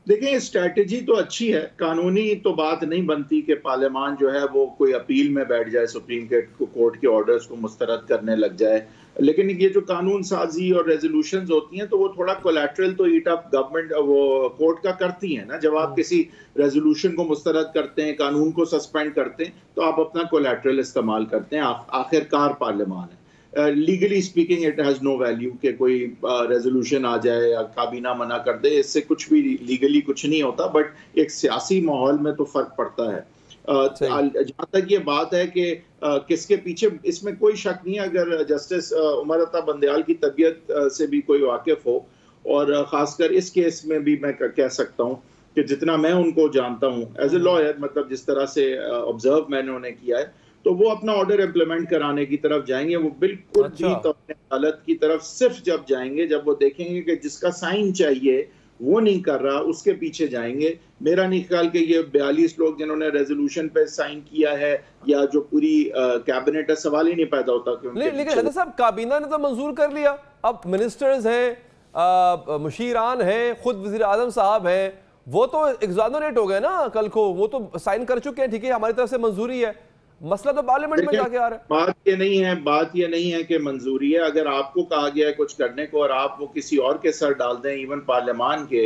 देखिए, स्ट्रैटेजी तो अच्छी है, कानूनी तो बात नहीं बनती कि पार्लियामान जो है वो कोई अपील में बैठ जाए, सुप्रीम कोर्ट के ऑर्डर्स को मुस्तरद करने लग जाए। लेकिन ये जो कानून साजी और रेजोल्यूशंस होती हैं तो वो थोड़ा कोलैटरल तो ईट अप गवर्नमेंट वो कोर्ट का करती है ना। जब आप किसी रेजोल्यूशन को मुस्तरद करते हैं, कानून को सस्पेंड करते हैं, तो आप अपना कोलैटरल इस्तेमाल करते हैं। आखिरकार पार्लियामान है। Legally speaking it has no value कि कोई रेजोल्यूशन आ जाए या काबीना मना कर दे, इससे कुछ भी लीगली कुछ नहीं होता। बट एक सियासी माहौल में तो फर्क पड़ता है। जहां तक ये बात है कि किसके पीछे, इसमें कोई शक नहीं है। अगर जस्टिस उमर अता बंदयाल की तबीयत से भी कोई वाकिफ हो, और खासकर इस केस में भी मैं कह सकता हूँ कि जितना मैं उनको जानता हूँ एज ए लॉयर, मतलब जिस तरह से ऑब्जर्व मैंने उन्हें किया है, तो वो अपना ऑर्डर इम्प्लीमेंट कराने की तरफ जाएंगे। वो बिल्कुल भी तो अपने अदालत की तरफ सिर्फ जब जाएंगे जब वो देखेंगे कि जिसका साइन चाहिए वो नहीं कर रहा, उसके पीछे जाएंगे। मेरा नहीं ख्याल कि ये 42 लोग जिन्होंने रेजोल्यूशन पे साइन किया है या जो पूरी कैबिनेट है, सवाल ही नहीं पैदा होता कि लेकिन हैदर साहब, काबीना ने तो मंजूर कर लिया। अब मिनिस्टर्स हैं, मुशीरान हैं, खुद वजीर आजम साहब हैं, वो तो एग्जॉनरेट हो गए ना कल को, वो तो साइन कर चुके हैं। ठीक है, हमारी तरफ से मंजूरी है, मसला तो पार्लियामेंट में जाके आ रहा है। बात ये नहीं है कि मंजूरी है। अगर आपको कहा गया है कुछ करने को और आप वो किसी और के सर डाल दें, इवन पार्लियामान के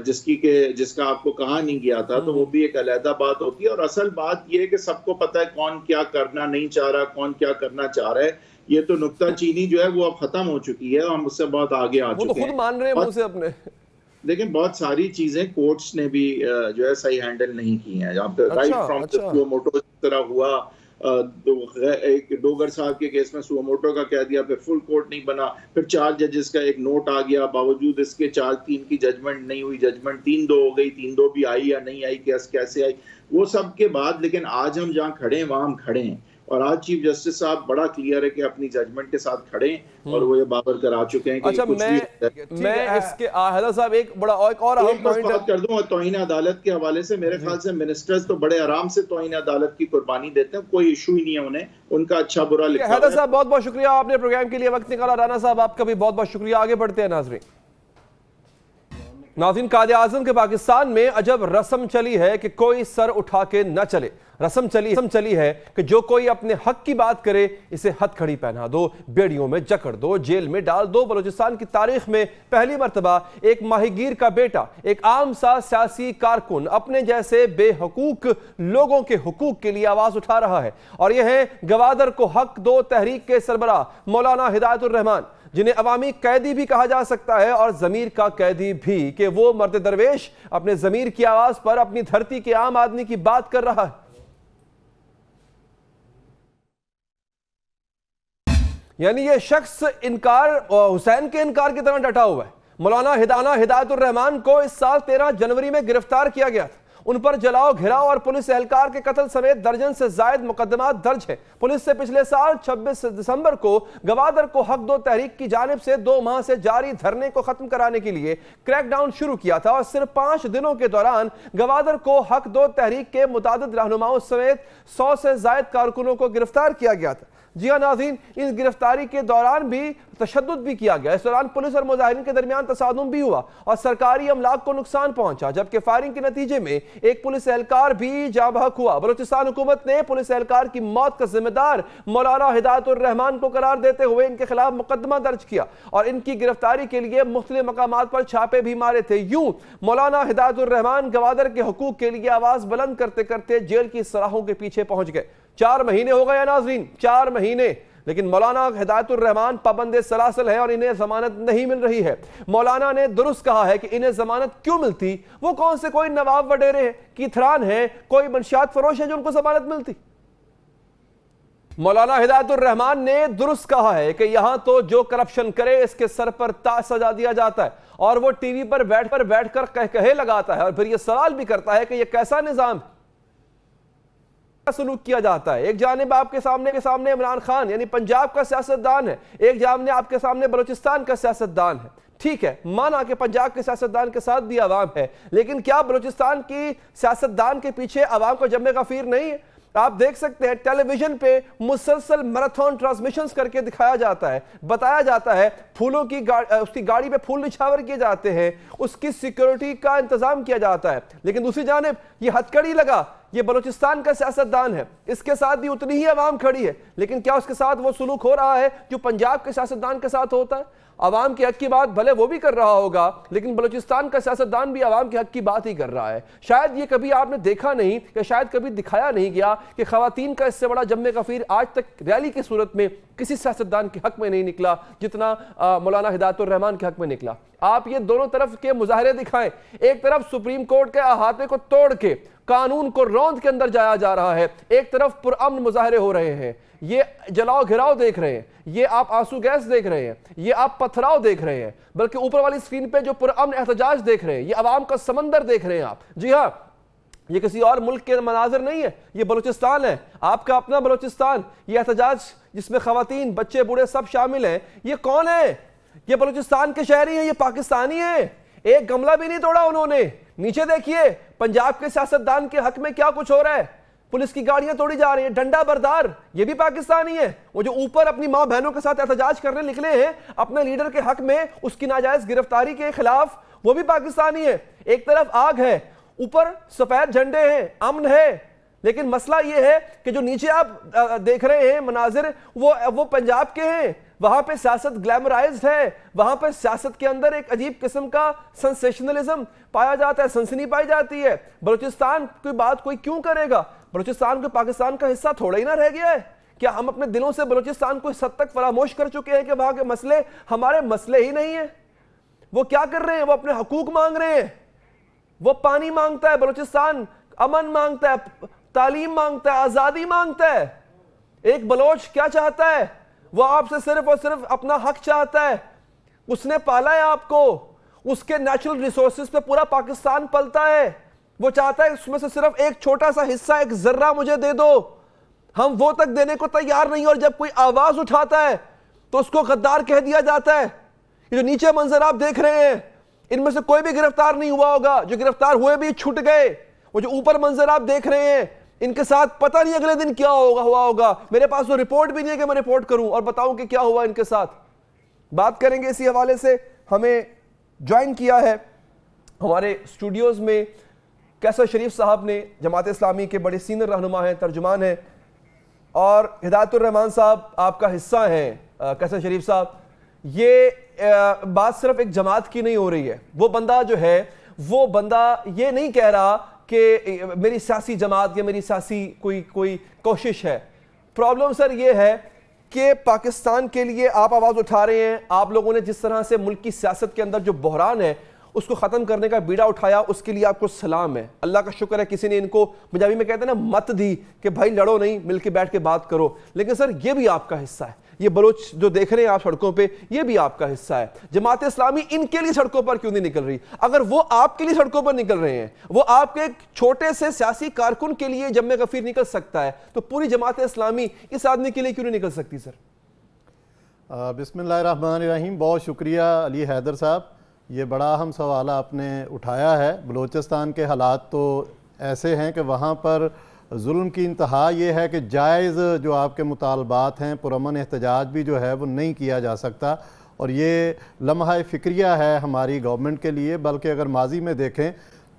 जिसका आपको कहा नहीं गया था, तो वो भी एक अलहदा बात होती है। और असल बात ये है कि सबको पता है कौन क्या करना नहीं चाह रहा, कौन क्या करना चाह रहा है। ये तो नुक्ता चीनी जो है वो अब खत्म हो चुकी है, हम उससे बहुत आगे आ चुके हैं। वो तो खुद मान रहे हैं मुंह से अपने। लेकिन बहुत सारी चीजें कोर्ट्स ने भी जो है सही हैंडल नहीं की हैं। राइट फ्रॉम सुमोटो तरह हुआ, डोगर साहब के केस में सुमोटो का कह दिया, फिर फुल कोर्ट नहीं बना, फिर 4 जजेस का एक नोट आ गया, बावजूद इसके 4-3 की जजमेंट नहीं हुई, जजमेंट 3-2 हो गई, 3-2 भी आई या नहीं आई, कैसे आई, वो सब के बाद लेकिन आज हम जहाँ खड़े हैं वहां हम खड़े हैं। और आज चीफ जस्टिस साहब बड़ा क्लियर है कि अपनी जजमेंट के साथ खड़े हैं और वो ये बाबर करा चुके हैं कि अच्छा, कुछ मैं इसके हैदर साहब एक और अहम पॉइंट बात कर दूं, और तौहीन अदालत के हवाले से मेरे ख्याल से मिनिस्टर्स तो बड़े आराम से तौहीन अदालत की कुर्बानी देते हैं, कोई इशू ही नहीं है उन्हें, उनका अच्छा बुरा लिखा है। हैदर साहब बहुत बहुत शुक्रिया, आपने प्रोग्राम के लिए वक्त निकाला। राना साहब आपका भी बहुत बहुत शुक्रिया। आगे बढ़ते हैं नाज़रीन, कायदे आज़म के पाकिस्तान में अजब रस्म चली है कि कोई सर उठा के न चले। रस्म चली है कि जो कोई अपने हक की बात करे इसे हथकड़ी पहना दो, बेड़ियों में जकड़ दो, जेल में डाल दो। बलूचिस्तान की तारीख में पहली मर्तबा एक माहीगीर का बेटा, एक आम सा सियासी कारकुन अपने जैसे बेहकूक लोगों के हुकूक के लिए आवाज उठा रहा है। और यह है गवादर को हक दो तहरीक के सरबराह मौलाना हिदायतुर रहमान, जिन्हें अवामी कैदी भी कहा जा सकता है और जमीर का कैदी भी, कि वो मर्द दरवेश अपने जमीर की आवाज पर अपनी धरती के आम आदमी की बात कर रहा है। यानी ये शख्स हुसैन के इनकार की तरह डटा हुआ है। मौलाना हिदायतुर रहमान को इस साल 13 जनवरी में गिरफ्तार किया गया था। उन पर जलाओ, घिराव और पुलिस एहलकार के कत्ल समेत दर्जन से जायद मुकदमा दर्ज है। पुलिस से पिछले साल 26 दिसंबर को गवादर को हक दो तहरीक की जानिब से 2 माह से जारी धरने को खत्म कराने के लिए क्रैकडाउन शुरू किया था और सिर्फ 5 दिनों के दौरान गवादर को हक दो तहरीक के मुतादिद रहनुमाओं समेत 100 से जायद कारकुनों को गिरफ्तार किया गया था। जी हाँ नाज़रीन, इस गिरफ्तारी के दौरान भी तशद्दुद भी किया गया। इस दौरान पुलिस और मुजाहिरीन के दरमियान तसादुम भी हुआ और सरकारी अमलाक को नुकसान पहुंचा, जबकि फायरिंग के नतीजे में एक पुलिस एहलकार भी जाँ बहक हुआ। बलूचिस्तान हुकूमत ने पुलिस एहलकार की मौत का जिम्मेदार मौलाना हिदायतुर रहमान को करार देते हुए इनके खिलाफ मुकदमा दर्ज किया और इनकी गिरफ्तारी के लिए मुख्तलिफ मकामात पर छापे भी मारे थे। यूं मौलाना हिदायतुर रहमान गवादर के हुकूक के लिए आवाज बुलंद करते करते जेल की सराहों के पीछे पहुंच गए। 4 महीने हो गए नाज़रीन, 4 महीने, लेकिन मौलाना हिदायतुर रहमान पाबंदे सलासल है और इन्हें जमानत नहीं मिल रही है। मौलाना ने दुरुस्त कहा है कि इन्हें जमानत क्यों मिलती, वो कौन से कोई नवाब वडेरे हैं, कीथरान है, कोई मंशियात फरोश है जो उनको जमानत मिलती। मौलाना हिदायतुर रहमान ने दुरुस्त कहा है कि यहां तो जो करप्शन करे इसके सर पर ताज सजा दिया जाता है और वो टीवी पर बैठकर कहे लगाता है और फिर यह सवाल भी करता है कि यह कैसा निजाम सलूक किया जाता है। एक जानिब आपके सामने इमरान खान यानी पंजाब का सियासतदान है, एक जानिब आपके सामने बलूचिस्तान का सियासतदान है। ठीक है, माना कि पंजाब के सियासतदान के साथ भी अवाम है, लेकिन क्या बलूचिस्तान की सियासतदान के पीछे अवाम का जम्मे गफीर नहीं है? आप देख सकते हैं टेलीविजन पे मुसलसल मैराथन ट्रांसमिशंस करके दिखाया जाता है, बताया जाता है, फूलों की उसकी गाड़ी पे फूल निछावर किए जाते हैं, उसकी सिक्योरिटी का इंतजाम किया जाता है। लेकिन दूसरी जानिब ये हथकड़ी लगा, ये बलूचिस्तान का सियासतदान है, इसके साथ भी उतनी ही आवाम खड़ी है, लेकिन क्या उसके साथ वो सलूक हो रहा है जो पंजाब के सियासतदान के साथ होता है? अवाम के हक की बात भले वो भी कर रहा होगा, लेकिन बलूचिस्तान का सियासतदान भी अवाम के हक की बात ही कर रहा है। शायद ये कभी आपने देखा नहीं या शायद कभी दिखाया नहीं गया कि खवातीन का इससे बड़ा जम्मे गफीर आज तक रैली की सूरत में किसी सियासतदान के हक में नहीं निकला जितना मौलाना हिदायतुर रहमान के हक में निकला। आप ये दोनों तरफ के मुजाहरे दिखाएं, एक तरफ सुप्रीम कोर्ट के अहाते को तोड़ के कानून को रौंद के अंदर जाया जा रहा है, एक तरफ पुरअमन मुजाहरे हो रहे हैं, ये जलाओ घिराव देख रहे हैं, ये आप आंसू गैस देख रहे हैं, ये आप पथराव देख रहे हैं, बल्कि ऊपर वाली स्क्रीन पे जो पुरअमन एहतजाज देख रहे हैं, ये अवाम का समंदर देख रहे हैं आप। जी हाँ, ये किसी और मुल्क के मनाजिर नहीं है, ये बलूचिस्तान है, आपका अपना बलूचिस्तान। ये एहतजाज जिसमें खवातीन, बच्चे, बूढ़े सब शामिल हैं, ये कौन है? ये बलूचिस्तान के शहरी हैं, ये पाकिस्तानी है। एक गमला भी नहीं तोड़ा उन्होंने। नीचे देखिए पंजाब के सियासतदान के हक में क्या कुछ हो रहा है, पुलिस की गाड़ियां तोड़ी जा रही हैं, डंडा बरदार, ये भी पाकिस्तानी है। वो जो ऊपर अपनी मां बहनों के साथ एहतजाज करने निकले हैं अपने लीडर के हक में, उसकी नाजायज गिरफ्तारी के खिलाफ, वो भी पाकिस्तानी है। एक तरफ आग है, ऊपर सफेद झंडे हैं, अमन है, लेकिन मसला ये है कि जो नीचे आप देख रहे हैं मनाजिर, वो पंजाब के हैं। वहां पे सियासत ग्लैमराइज्ड है, वहां पे सियासत के अंदर एक अजीब किस्म का सेंसेशनलिज्म पाया जाता है, सनसनी पाई जाती है। बलूचिस्तान की बात कोई क्यों करेगा? बलूचिस्तान को पाकिस्तान का हिस्सा थोड़ा ही ना रह गया है? क्या हम अपने दिलों से बलूचिस्तान को इस हद तक फरामोश कर चुके हैं कि वहां के मसले हमारे मसले ही नहीं है? वो क्या कर रहे हैं? वो अपने हकूक मांग रहे हैं। वो पानी मांगता है बलूचिस्तान, अमन मांगता है, तालीम मांगता है, आजादी मांगता है। एक बलोच क्या चाहता है? वो आपसे सिर्फ और सिर्फ अपना हक चाहता है। उसने पाला है आपको, उसके नेचुरल रिसोर्सेज पे पूरा पाकिस्तान पलता है। वो चाहता है उसमें से सिर्फ एक छोटा सा हिस्सा, एक जर्रा मुझे दे दो। हम वो तक देने को तैयार नहीं। और जब कोई आवाज उठाता है तो उसको गद्दार कह दिया जाता है। ये जो नीचे मंजर आप देख रहे हैं, इनमें से कोई भी गिरफ्तार नहीं हुआ होगा। जो गिरफ्तार हुए भी छूट गए। वो जो ऊपर मंजर आप देख रहे हैं, इनके साथ पता नहीं अगले दिन क्या हुआ होगा। मेरे पास वो रिपोर्ट भी नहीं है कि मैं रिपोर्ट करूं और बताऊं कि क्या हुआ इनके साथ। बात करेंगे इसी हवाले से। हमें ज्वाइन किया है हमारे स्टूडियोज में कैसर शरीफ साहब ने, जमात इस्लामी के बड़े सीनियर रहनुमा हैं, तर्जुमान हैं, और हिदायतुर रहमान साहब आपका हिस्सा हैं। कैसर शरीफ साहब, ये बात सिर्फ एक जमात की नहीं हो रही है। वो बंदा जो है, वो बंदा ये नहीं कह रहा कि मेरी सियासी जमात या मेरी सियासी कोई कोशिश है। प्रॉब्लम सर ये है कि पाकिस्तान के लिए आप आवाज़ उठा रहे हैं। आप लोगों ने जिस तरह से मुल्क की सियासत के अंदर जो बहरान है उसको ख़त्म करने का बीड़ा उठाया, उसके लिए आपको सलाम है। अल्लाह का शुक्र है किसी ने इनको, पंजाबी में कहते हैं ना, मत दी कि भाई लड़ो नहीं, मिलके बैठ के बात करो। लेकिन सर ये भी आपका हिस्सा है। ये बलोच जो देख रहे हैं आप सड़कों पे, ये भी आपका हिस्सा है। जमात इस्लामी इनके लिए सड़कों पर क्यों नहीं निकल रही? अगर वो आपके लिए सड़कों पर निकल रहे हैं, वो आपके एक छोटे से सियासी कारकुन के लिए जम्मे गफीर निकल सकता है, तो पूरी जमात इस्लामी इस आदमी के लिए क्यों नहीं निकल सकती? सर बिस्मिल्लाहिर्रहमानिर्रहीम। बहुत शुक्रिया अली हैदर साहब, ये बड़ा अहम सवाल आपने उठाया है। बलूचिस्तान के हालात तो ऐसे हैं कि वहाँ पर जुल्म की इंतहा ये है कि जायज़ जो आपके मुतालबात हैं, पुरअमन एहतजाज भी जो है वो नहीं किया जा सकता। और ये लम्हा फ़िक्रिया है हमारी गवर्नमेंट के लिए। बल्कि अगर माजी में देखें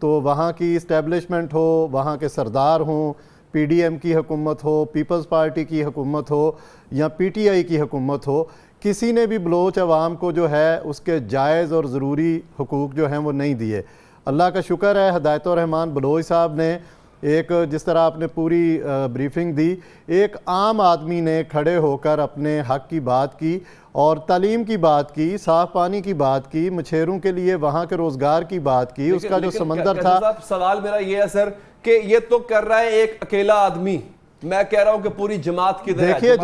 तो वहाँ की इस्टेब्लिशमेंट हो, वहाँ के सरदार हों, PDM की हुकूमत हो, पीपल्स पार्टी की हुकूमत हो या PTI की हुकूमत हो, किसी ने भी बलोच अवाम को जो है उसके जायज़ और ज़रूरी हुकूक जो हैं वो नहीं दिए। अल्लाह का शुक्र है, हिदायतुर रहमान बलोच साहब ने एक, जिस तरह आपने पूरी ब्रीफिंग दी, एक आम आदमी ने खड़े होकर अपने हक़ की बात की और तालीम की बात की, साफ़ पानी की बात की, मछेरों के लिए वहाँ के रोज़गार की बात की। उसका जो समंदर था। सवाल मेरा ये है सर कि ये तो कर रहा है एक अकेला आदमी, मैं कह रहा हूं कि पूरी जमात की। देखिए,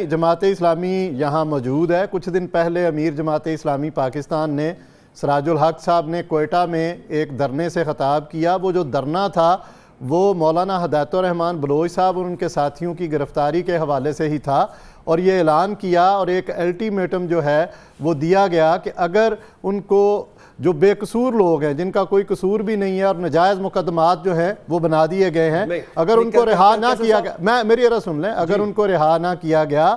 जमात इस्लामी यहाँ मौजूद है। कुछ दिन पहले अमीर जमात इस्लामी पाकिस्तान ने, सराजुल हक साहब ने कोयटा में एक धरने से ख़िताब किया। वो जो धरना था वो मौलाना हिदायतुर रहमान बलोच साहब और उनके साथियों की गिरफ़्तारी के हवाले से ही था। और ये ऐलान किया और एक अल्टीमेटम जो है वो दिया गया कि अगर उनको, जो बेकसूर लोग हैं, जिनका कोई कसूर भी नहीं है और नजायज़ मुकदमात जो हैं वो बना दिए गए हैं, अगर उनको रिहा ना किया गया, मेरी अर्ज़ सुन लें, अगर उनको रिहा ना किया गया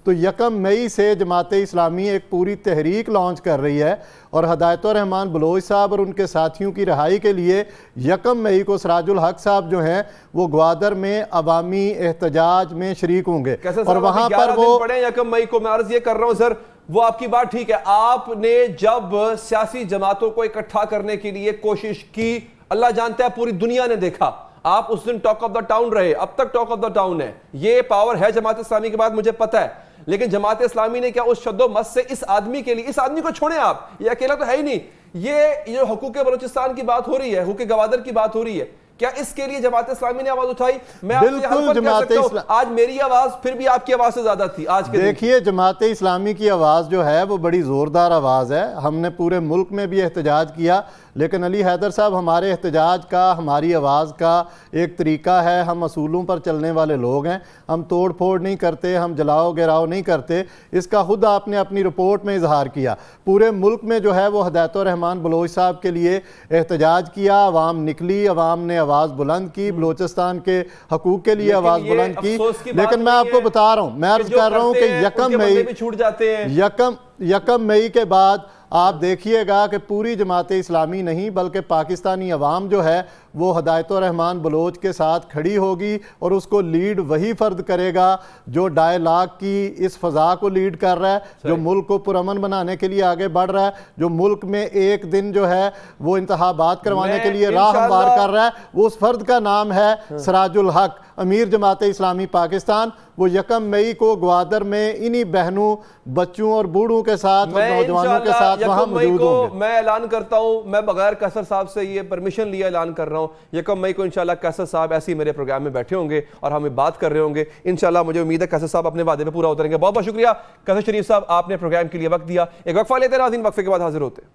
तो 1 मई से जमात इस्लामी एक पूरी तहरीक लॉन्च कर रही है। और हिदायतुर रहमान बलोच साहब और उनके साथियों की रिहाई के लिए 1 मई को सराजुल हक साहब जो हैं वो ग्वादर में अवामी एहतजाज में शरीक होंगे। और वहाँ पर वो 1 मई को, मैं अर्ज ये कर रहा हूँ सर, वो आपकी बात ठीक है। आपने जब सियासी जमातों को इकट्ठा करने के लिए कोशिश की, अल्लाह जानता है पूरी दुनिया ने देखा, आप उस दिन टॉक ऑफ द टाउन रहे, अब तक टॉक ऑफ द टाउन है। ये पावर है जमात इस्लामी के बाद, मुझे पता है। लेकिन जमात इस्लामी ने क्या उस शद्दो-मस्त से इस आदमी के लिए, इस आदमी को छोड़े आप, ये अकेला तो है ही नहीं, ये हुकूक बलूचिस्तान की बात हो रही है, हुकूक गवादर की बात हो रही है, क्या इसके लिए जमात इस्लामी ने आवाज उठाई? मैं आपसे आज मेरी आवाज फिर भी आपकी आवाज से ज्यादा थी आज के। देखिए, जमात इस्लामी की आवाज जो है वो बड़ी जोरदार आवाज है। हमने पूरे मुल्क में भी एहतजाज किया, लेकिन अली हैदर साहब, हमारे एहतजाज का, हमारी आवाज़ का एक तरीका है। हम असूलों पर चलने वाले लोग हैं, हम तोड़ फोड़ नहीं करते, हम जलाओ गिराओ नहीं करते। इसका खुद आपने अपनी रिपोर्ट में इजहार किया। पूरे मुल्क में जो है वो हिदायतुर रहमान बलोच साहब के लिए एहतजाज किया, अवाम निकली, अवाम ने आवाज़ बुलंद की, बलूचिस्तान के हकूक़ के लिए आवाज़ बुलंद की। लेकिन मैं आपको बता रहा हूँ, मैं अर्ज़ कर रहा हूँ कि 1 मई के बाद आप देखिएगा कि पूरी जमात इस्लामी नहीं बल्कि पाकिस्तानी अवाम जो है वो हिदायतुर रहमान बलोच के साथ खड़ी होगी और उसको लीड वही फ़र्द करेगा जो डायलॉग की इस फ़ज़ा को लीड कर रहा है, जो मुल्क को पुरअमन बनाने के लिए आगे बढ़ रहा है, जो मुल्क में एक दिन जो है वो इंतखाबात करवाने के लिए राह हमवार कर रहा है। वो उस फ़र्द का नाम है सिराजुल हक, अमीर जमात इस्लामी पाकिस्तान। वो 1 मई को ग्वादर में इन्हीं बहनों, बच्चों और बूढ़ों के साथ और नौजवानों के साथ वहां मौजूद होंगे। मैं ऐलान करता हूं, मैं बगैर कैसर साहब से ये परमिशन लिया ऐलान कर रहा हूं, 1 मई को इंशाल्लाह कैसर साहब ऐसे ही मेरे प्रोग्राम में बैठे होंगे और हमें बात कर रहे होंगे। इंशाल्लाह मुझे उम्मीद है कैसर साहब अपने वादे पे पूरा उतरेंगे। बहुत बहुत शुक्रिया कैसर शरीफ साहब, आपने प्रोग्राम के लिए वक्त दिया। एक वक्फा लेते हैं नाज़रीन, वक्फे के बाद हाजिर होते हैं।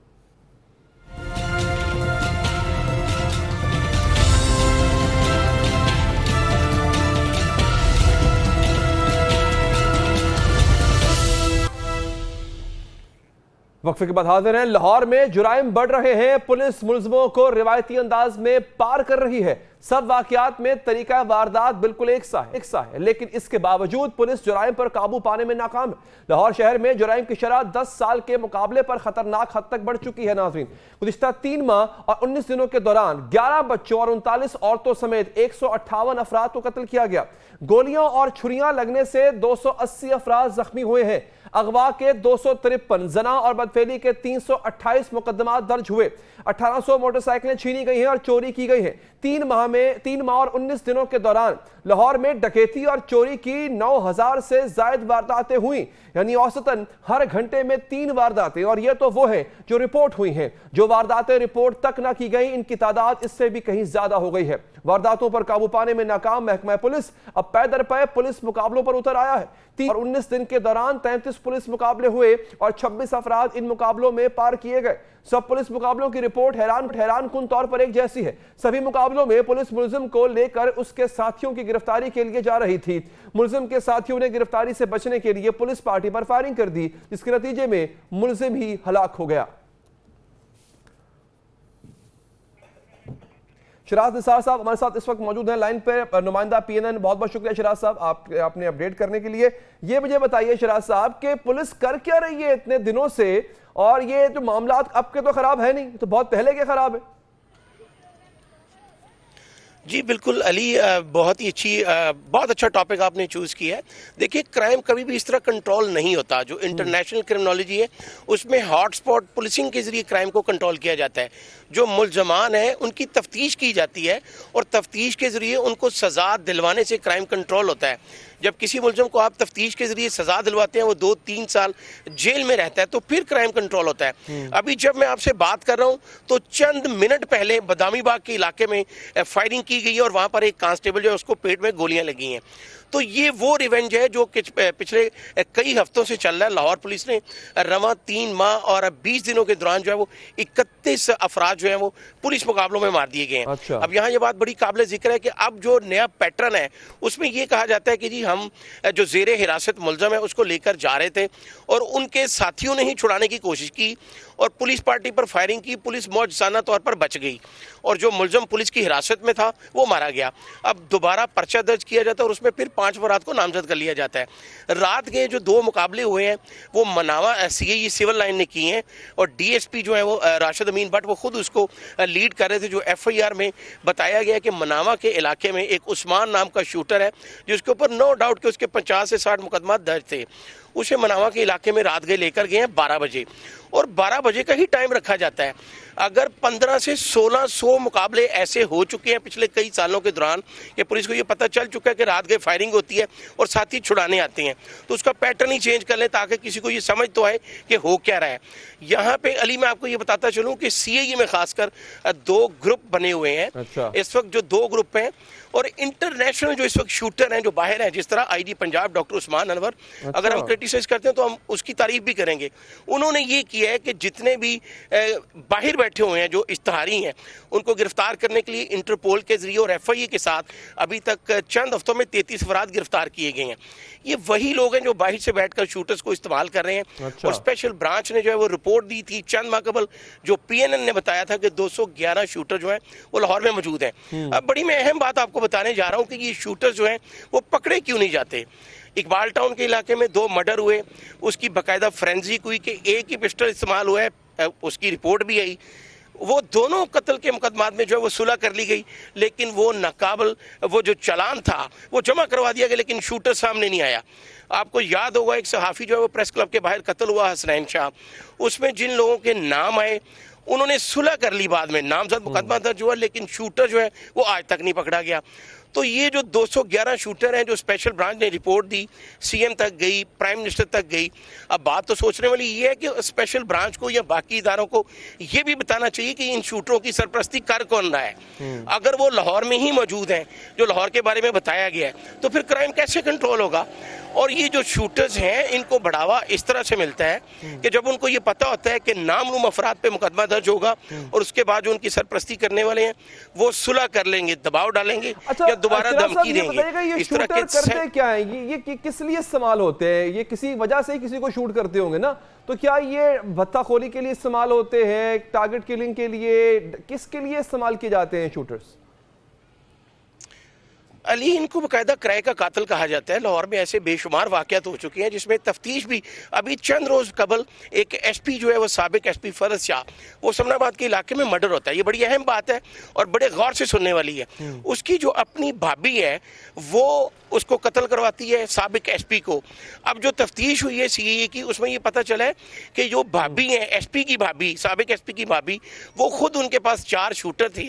वक्फे के बाद हाजिर हैं। लाहौर में जुराइम बढ़ रहे हैं, पुलिस मुलजमों को रिवायती अंदाज में पार कर रही है। सब वाकयात में तरीका वारदात बिल्कुल एक सा है, लेकिन इसके बावजूद पुलिस जुराइम पर काबू पाने में नाकाम है। लाहौर शहर में जुराइम की शरह 10 साल के मुकाबले पर खतरनाक हद तक बढ़ चुकी है। नाज़रीन, गुज़िश्ता 3 माह और 19 दिनों के दौरान 11 बच्चों और 39 औरतों समेत 158 अफराद को कत्ल किया गया। गोलियां और छुरियां लगने से 280 अफराद जख्मी हुए हैं। अगवा के 253, जना और बदफेली के 328 मुकदमात दर्ज हुए। 1800 मोटरसाइकिलें छीनी गई हैं और चोरी की गई हैं। 3 माह और 19 दिनों के दौरान लाहौर में डकैती और चोरी की 9000 से ज्यादा वारदातें हुई, यानी औसतन हर घंटे में 3 वारदातें। और ये तो वो है जो रिपोर्ट हुई हैं, जो वारदातें रिपोर्ट तक ना की गई, इनकी तादाद इससे भी कहीं ज्यादा हो गई है। वारदातों पर काबू पाने में नाकाम महकमा पुलिस अब पै दर पै पुलिस मुकाबलों पर उतर आया है। 3 और 19 दिन के दौरान 33 पुलिस मुकाबले हुए और 26 अफराद इन मुकाबलों में पार किए गए। सब पुलिस मुकाबलों की रिपोर्ट हैरान कुन तौर पर एक जैसी है। सभी मुकाबलों में पुलिस मुलजिम को लेकर उसके साथियों की गिरफ्तारी के लिए जा रही थी। मुलजिम के साथियों ने गिरफ्तारी से बचने के लिए पुलिस पार्टी पर फायरिंग कर दी, जिसके नतीजे में मुलजिम ही हलाक हो गया। शिराज निसार साहब हमारे साथ इस वक्त मौजूद हैं लाइन पे, नुमाइंदा PNN। बहुत बहुत शुक्रिया शिराज साहब आपने अपडेट करने के लिए। ये मुझे बताइए शिराज साहब कि पुलिस कर क्या रही है इतने दिनों से, और ये जो मामला अब के तो खराब है नहीं, तो बहुत पहले के खराब है। जी बिल्कुल अली, बहुत अच्छा टॉपिक आपने चूज़ किया है। देखिए, क्राइम कभी भी इस तरह कंट्रोल नहीं होता। जो इंटरनेशनल क्रिमिनोलॉजी है उसमें हॉटस्पॉट पुलिसिंग के जरिए क्राइम को कंट्रोल किया जाता है। जो मुलजमान है उनकी तफ्तीश की जाती है और तफ्तीश के जरिए उनको सज़ा दिलवाने से क्राइम कंट्रोल होता है। जब किसी मुलजम को आप तफ्तीश के जरिए सज़ा दिलवाते हैं, वो 2-3 साल जेल में रहता है, तो फिर क्राइम कंट्रोल होता है। अभी जब मैं आपसे बात कर रहा हूँ तो चंद मिनट पहले बदामी बाग के इलाके में फायरिंग की गई है और वहाँ पर एक कांस्टेबल जो है उसको पेट में गोलियाँ लगी हैं। तो ये वो रिवेंज है जो पिछले कई हफ्तों से चल रहा है। लाहौर पुलिस ने रवा 3 माह और 20 दिनों के दौरान जो है वो 31 अफराद जो है वो पुलिस मुकाबलों में मार दिए गए हैं। अच्छा। अब यहाँ ये बात बड़ी काबिल जिक्र है कि अब जो नया पैटर्न है उसमें ये कहा जाता है कि जी हम जो जेरे हिरासत मुलजम है उसको लेकर जा रहे थे और उनके साथियों ने ही छुड़ाने की कोशिश की और पुलिस पार्टी पर फायरिंग की। पुलिस मौजूदा तौर पर बच गई और जो मुलजम पुलिस की हिरासत में था वो मारा गया। अब दोबारा पर्चा दर्ज किया जाता है और उसमें फिर 5 अफराद को नामजद कर लिया जाता है। रात के जो 2 मुकाबले हुए हैं वो मनावा CAE सिविल लाइन ने किए हैं और DSP जो है वो राशिद अमीन भट्ट वो खुद उसको लीड कर रहे थे। जो FIR में बताया गया कि मनावा के इलाके में एक उस्मान नाम का शूटर है जिसके ऊपर नो डाउट कि उसके 50 से 60 मुकदमा दर्ज थे। उसे मनावा के इलाके में रात गए लेकर गए हैं 12 बजे और 12 बजे का ही टाइम रखा जाता है। अगर 15 से 1600 मुकाबले ऐसे हो चुके हैं पिछले कई सालों के दौरान कि पुलिस को ये पता चल चुका है कि रात गए फायरिंग होती है और साथ ही छुड़ाने आते हैं, तो उसका पैटर्न ही चेंज कर लें ताकि किसी को ये समझ तो आए कि हो क्या रहा है। यहाँ पे अली मैं आपको ये बताता चलूँ कि CAE में खासकर 2 ग्रुप बने हुए हैं। अच्छा। इस वक्त जो 2 ग्रुप हैं और इंटरनेशनल जो इस वक्त शूटर हैं जो बाहर हैं, जिस तरह IG पंजाब डॉक्टर उस्मान अनवर, अगर हम क्रिटिसाइज करते हैं तो हम उसकी तारीफ भी करेंगे। उन्होंने ये किया है कि जितने भी बाहर बैठे हुए हैं जो इश्तहारी हैं उनको गिरफ्तार करने के लिए इंटरपोल के जरिए और FIA के साथ अभी तक चंद हफ्तों में 33 अफराद गिरफ्तार किए गए हैं। ये वही लोग हैं जो बाहर से बैठकर शूटर्स को इस्तेमाल कर रहे हैं। अच्छा। और स्पेशल ब्रांच ने जो है वो रिपोर्ट दी थी चंद माह कबल, जो PNN ने बताया था कि 211 शूटर जो हैं वो लाहौर में मौजूद हैं। अब बड़ी मैं अहम बात आपको बताने जा रहा हूँ कि ये शूटर जो हैं वो पकड़े क्यों नहीं जाते। इकबाल टाउन के इलाके में 2 मर्डर हुए, उसकी बाकायदा फोरेंसिक हुई कि एक ही पिस्टल इस्तेमाल हुआ है, उसकी रिपोर्ट भी आई। वो दोनों कत्ल के मुकदमात में जो है वो सुलह कर ली गई, लेकिन वो नाकाबिल वो जो चालान था वो जमा करवा दिया गया, लेकिन शूटर सामने नहीं आया। आपको याद होगा एक सहाफ़ी जो है वो प्रेस क्लब के बाहर कत्ल हुआ, हसनैन शाह, उसमें जिन लोगों के नाम आए उन्होंने सुलह कर ली, बाद में नामजद मुकदमा दर्ज हुआ, लेकिन शूटर जो है वो आज तक नहीं पकड़ा गया। तो ये जो 211 शूटर हैं जो स्पेशल ब्रांच ने रिपोर्ट दी, सीएम तक गई, प्राइम मिनिस्टर तक गई। अब बात तो सोचने वाली ये है कि स्पेशल ब्रांच को या बाकी इदारों को ये भी बताना चाहिए कि इन शूटरों की सरपरस्ती कर कौन रहा है। अगर वो लाहौर में ही मौजूद हैं, जो लाहौर के बारे में बताया गया है, तो फिर क्राइम कैसे कंट्रोल होगा। और ये जो शूटर्स हैं इनको बढ़ावा इस तरह से मिलता है कि जब उनको ये पता होता है कि नामलूम अफराद पे मुकदमा दर्ज होगा और उसके बाद जो उनकी सरपरस्ती करने वाले हैं वो सुलह कर लेंगे, दबाव डालेंगे या दोबारा धमकी देंगे। ये इस तरह शूटर करते क्या है, ये किस लिए इस्तेमाल होते हैं? ये किसी वजह से ही किसी को शूट करते होंगे ना, तो क्या ये भत्ताखोरी के लिए इस्तेमाल होते हैं, टारगेट किलिंग के लिए, किसके लिए इस्तेमाल किए जाते हैं शूटर्स? अली, इनको बाकायदा किराए का कातिल कहा जाता है। लाहौर में ऐसे बेशुमार वाक़यात हो चुके हैं जिसमें तफ्तीश भी, अभी चंद रोज कबल एक एसपी जो है वो साबिक एसपी फरज शाह, वो समनाबाद के इलाके में मर्डर होता है। ये बड़ी अहम बात है और बड़े गौर से सुनने वाली है। उसकी जो अपनी भाभी है वो उसको कत्ल करवाती है, साबिक एसपी को। अब जो तफ्तीश हुई है सीए की, उसमें ये पता चला है कि जो भाभी है एसपी की भाभी, साबिक एसपी की भाभी, वो खुद उनके पास 4 शूटर थे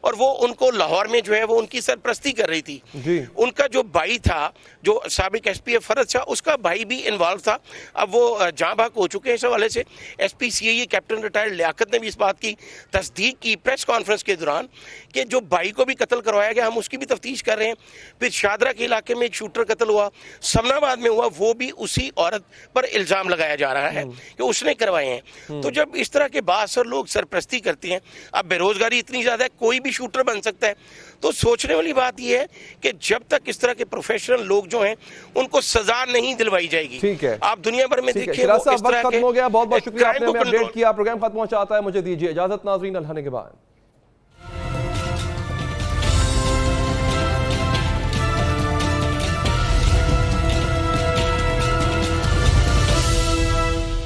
और वो उनको लाहौर में जो है वो उनकी सरपरस्ती कर रही थी जी। उनका जो भाई था, जो साबिक एसपी फरज शाह, उसका भाई भी इन्वॉल्व था। अब वो जहाँ भाग हो चुके हैं। इस हवाले से SP CA captain retired Liaquat ने भी इस बात की तस्दीक की प्रेस कॉन्फ्रेंस के दौरान कि जो भाई को भी कत्ल करवाया गया, हम उसकी भी तफ्तीश कर रहे हैं। फिर शादरा के इलाके में एक शूटर कत्ल हुआ, समनाबाद में हुआ, वो भी उसी औरत पर इल्जाम लगाया जा रहा है कि उसने करवाए हैं। तो जब इस तरह के बासर लोग सरपरस्ती करते हैं, अब बेरोजगारी इतनी ज्यादा है, कोई भी शूटर बन सकता है। तो सोचने वाली बात यह है कि जब तक इस तरह के प्रोफेशनल लोग जो हैं उनको सजा नहीं दिलवाई जाएगी। ठीक है, आप दुनिया भर में देखिए वक्त खत्म हो गया। बहुत बहुत शुक्रिया, आपने हमें अपडेट किया। प्रोग्राम खत्म हो चाहता है, मुझे दीजिए इजाजत नाज़रीन, अल्लाह के बाद।